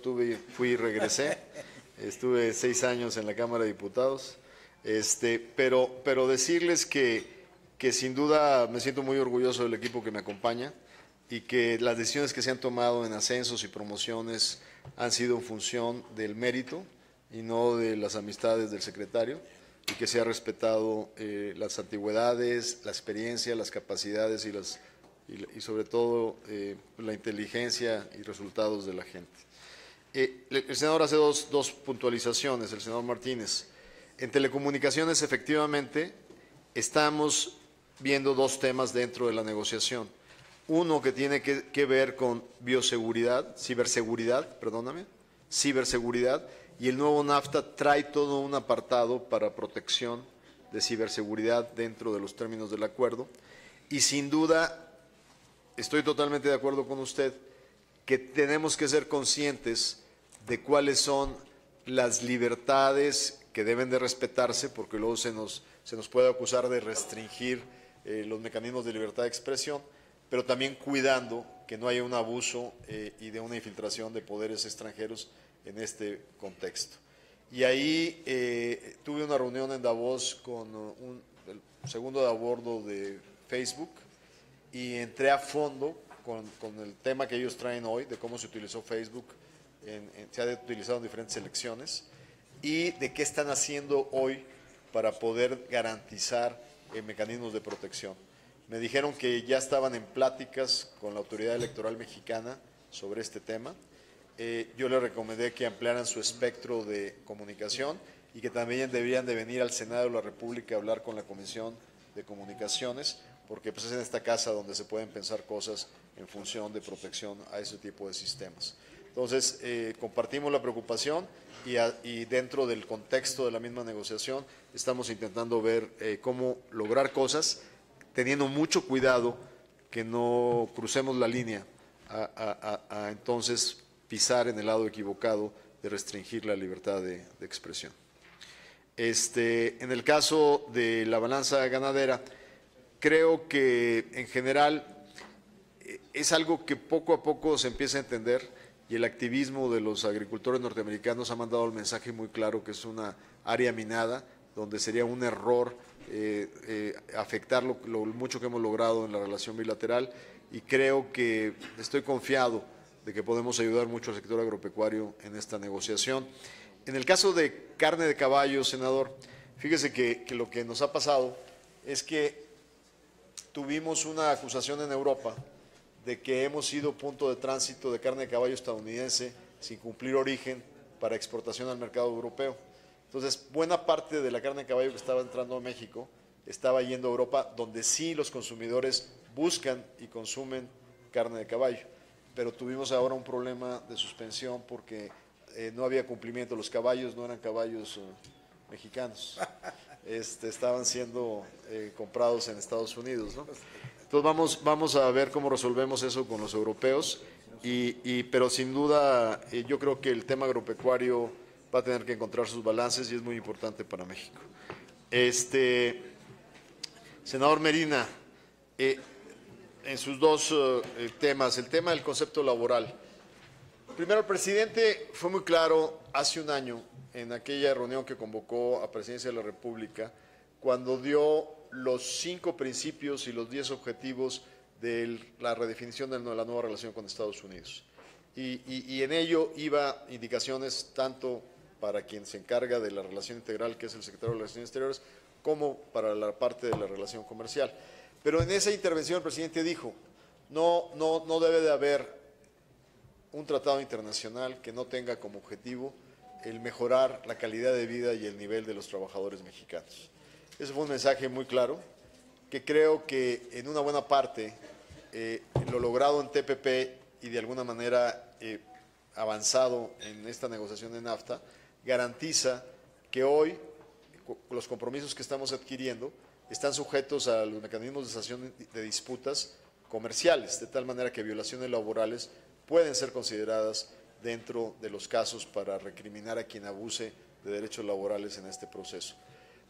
fui y regresé, estuve 6 años en la Cámara de Diputados, pero decirles que sin duda me siento muy orgulloso del equipo que me acompaña y que las decisiones que se han tomado en ascensos y promociones han sido en función del mérito y no de las amistades del secretario, y que se ha respetado las antigüedades, la experiencia, las capacidades y sobre todo la inteligencia y resultados de la gente. El senador hace dos puntualizaciones, el senador Martínez. En telecomunicaciones, efectivamente, estamos viendo 2 temas dentro de la negociación. Uno que tiene que ver con ciberseguridad, y el nuevo NAFTA trae todo un apartado para protección de ciberseguridad dentro de los términos del acuerdo. Y sin duda, estoy totalmente de acuerdo con usted, que tenemos que ser conscientes de cuáles son las libertades que deben de respetarse, porque luego se nos puede acusar de restringir los mecanismos de libertad de expresión, pero también cuidando que no haya un abuso y de una infiltración de poderes extranjeros en este contexto. Y ahí tuve una reunión en Davos con el segundo de a bordo de Facebook y entré a fondo con el tema que ellos traen hoy, de cómo se utilizó Facebook, se ha utilizado en diferentes elecciones, y de qué están haciendo hoy para poder garantizar mecanismos de protección. Me dijeron que ya estaban en pláticas con la Autoridad Electoral Mexicana sobre este tema. Yo les recomendé que ampliaran su espectro de comunicación y que también deberían de venir al Senado de la República a hablar con la Comisión de Comunicaciones, porque pues es en esta casa donde se pueden pensar cosas en función de protección a ese tipo de sistemas. Entonces, compartimos la preocupación y dentro del contexto de la misma negociación estamos intentando ver cómo lograr cosas, teniendo mucho cuidado que no crucemos la línea a entonces pisar en el lado equivocado de restringir la libertad de expresión. En el caso de la balanza ganadera, creo que en general es algo que poco a poco se empieza a entender, y el activismo de los agricultores norteamericanos ha mandado el mensaje muy claro que es una área minada, donde sería un error afectar lo mucho que hemos logrado en la relación bilateral, y creo que estoy confiado de que podemos ayudar mucho al sector agropecuario en esta negociación. En el caso de carne de caballo, senador, fíjese que lo que nos ha pasado es que tuvimos una acusación en Europa de que hemos sido punto de tránsito de carne de caballo estadounidense sin cumplir origen para exportación al mercado europeo. Entonces, buena parte de la carne de caballo que estaba entrando a México estaba yendo a Europa, donde sí los consumidores buscan y consumen carne de caballo. Pero tuvimos ahora un problema de suspensión porque no había cumplimiento. Los caballos no eran caballos mexicanos, estaban siendo comprados en Estados Unidos, ¿no? Entonces vamos a ver cómo resolvemos eso con los europeos, pero sin duda yo creo que el tema agropecuario va a tener que encontrar sus balances y es muy importante para México. Senador Medina, en sus 2 temas, el tema del concepto laboral. Primero, el presidente fue muy claro hace un año en aquella reunión que convocó a Presidencia de la República, cuando dio los 5 principios y los 10 objetivos de la redefinición de la nueva relación con Estados Unidos. Y en ello iba indicaciones tanto para quien se encarga de la relación integral, que es el secretario de Relaciones Exteriores, como para la parte de la relación comercial. Pero en esa intervención el presidente dijo, no debe de haber un tratado internacional que no tenga como objetivo el mejorar la calidad de vida y el nivel de los trabajadores mexicanos. Ese fue un mensaje muy claro, que creo que en una buena parte lo logrado en TPP y de alguna manera avanzado en esta negociación de NAFTA garantiza que hoy los compromisos que estamos adquiriendo están sujetos a los mecanismos de cesación de disputas comerciales, de tal manera que violaciones laborales pueden ser consideradas dentro de los casos para recriminar a quien abuse de derechos laborales en este proceso.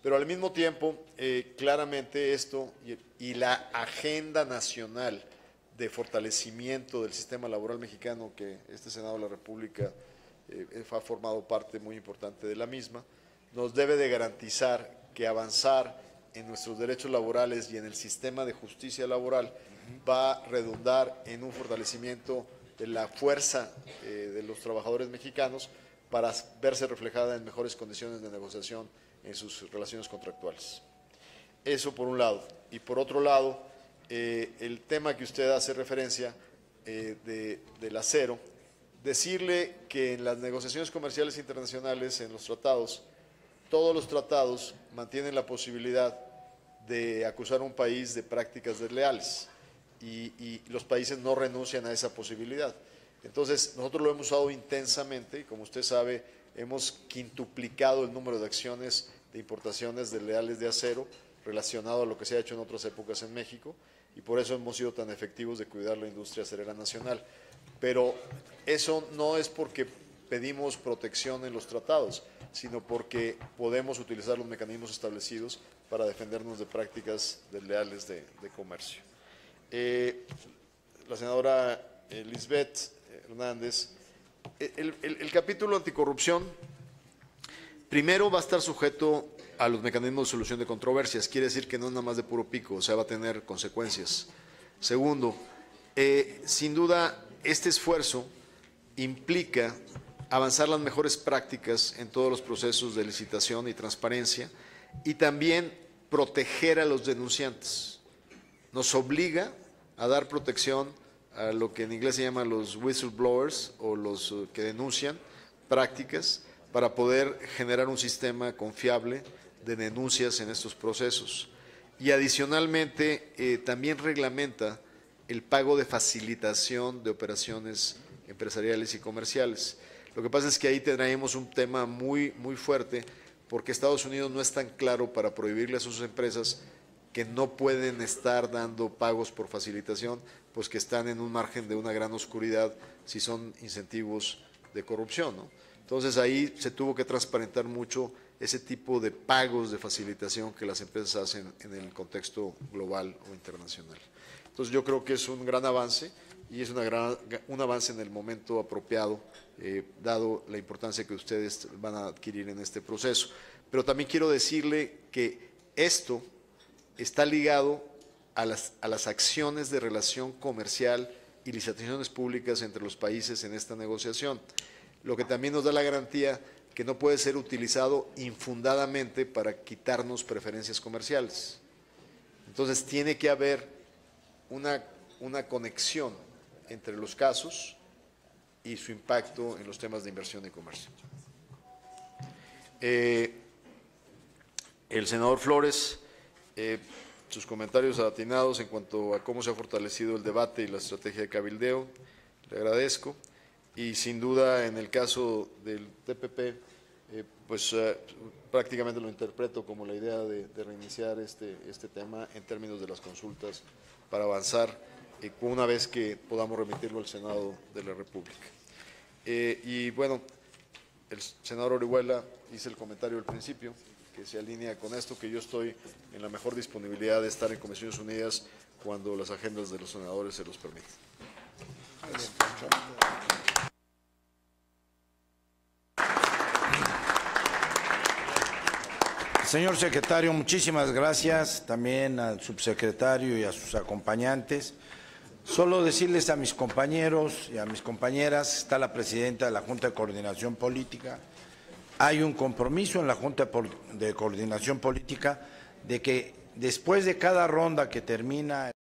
Pero al mismo tiempo, claramente esto y la agenda nacional de fortalecimiento del sistema laboral mexicano, que este Senado de la República ha formado parte muy importante de la misma, nos debe de garantizar que avanzar en nuestros derechos laborales y en el sistema de justicia laboral va a redundar en un fortalecimiento de la fuerza de los trabajadores mexicanos para verse reflejada en mejores condiciones de negociación en sus relaciones contractuales. Eso por un lado. Y por otro lado, el tema que usted hace referencia del acero, decirle que en las negociaciones comerciales internacionales, en los tratados, todos los tratados mantienen la posibilidad de acusar a un país de prácticas desleales y los países no renuncian a esa posibilidad. Entonces, nosotros lo hemos usado intensamente y, como usted sabe, hemos quintuplicado el número de acciones de importaciones desleales de acero relacionado a lo que se ha hecho en otras épocas en México, y por eso hemos sido tan efectivos de cuidar la industria acerera nacional. Pero eso no es porque pedimos protección en los tratados, sino porque podemos utilizar los mecanismos establecidos para defendernos de prácticas desleales de comercio. La senadora Lisbeth Hernández, el capítulo anticorrupción, primero va a estar sujeto a los mecanismos de solución de controversias, quiere decir que no es nada más de puro pico, o sea, va a tener consecuencias. Segundo, sin duda, este esfuerzo implica avanzar las mejores prácticas en todos los procesos de licitación y transparencia y también proteger a los denunciantes. Nos obliga a dar protección a lo que en inglés se llama los whistleblowers o los que denuncian prácticas para poder generar un sistema confiable de denuncias en estos procesos. Y adicionalmente también reglamenta el pago de facilitación de operaciones empresariales y comerciales. Lo que pasa es que ahí traemos un tema muy fuerte porque Estados Unidos no es tan claro para prohibirle a sus empresas que no pueden estar dando pagos por facilitación, pues que están en un margen de una gran oscuridad si son incentivos de corrupción, ¿no? Entonces ahí se tuvo que transparentar mucho ese tipo de pagos de facilitación que las empresas hacen en el contexto global o internacional. Entonces yo creo que es un gran avance y es un avance en el momento apropiado, dado la importancia que ustedes van a adquirir en este proceso. Pero también quiero decirle que esto está ligado a las acciones de relación comercial y licitaciones públicas entre los países en esta negociación, lo que también nos da la garantía que no puede ser utilizado infundadamente para quitarnos preferencias comerciales. Entonces tiene que haber una conexión entre los casos y su impacto en los temas de inversión y comercio. El senador Flores, sus comentarios atinados en cuanto a cómo se ha fortalecido el debate y la estrategia de cabildeo, le agradezco. Y sin duda, en el caso del TPP, prácticamente lo interpreto como la idea de reiniciar este tema en términos de las consultas para avanzar una vez que podamos remitirlo al Senado de la República. Y bueno, el senador Orihuela hizo el comentario al principio, que se alinea con esto, que yo estoy en la mejor disponibilidad de estar en Comisiones Unidas cuando las agendas de los senadores se los permitan. Gracias. Señor secretario, muchísimas gracias, también al subsecretario y a sus acompañantes. Solo decirles a mis compañeros y a mis compañeras, está la presidenta de la Junta de Coordinación Política, hay un compromiso en la Junta de Coordinación Política de que después de cada ronda que termina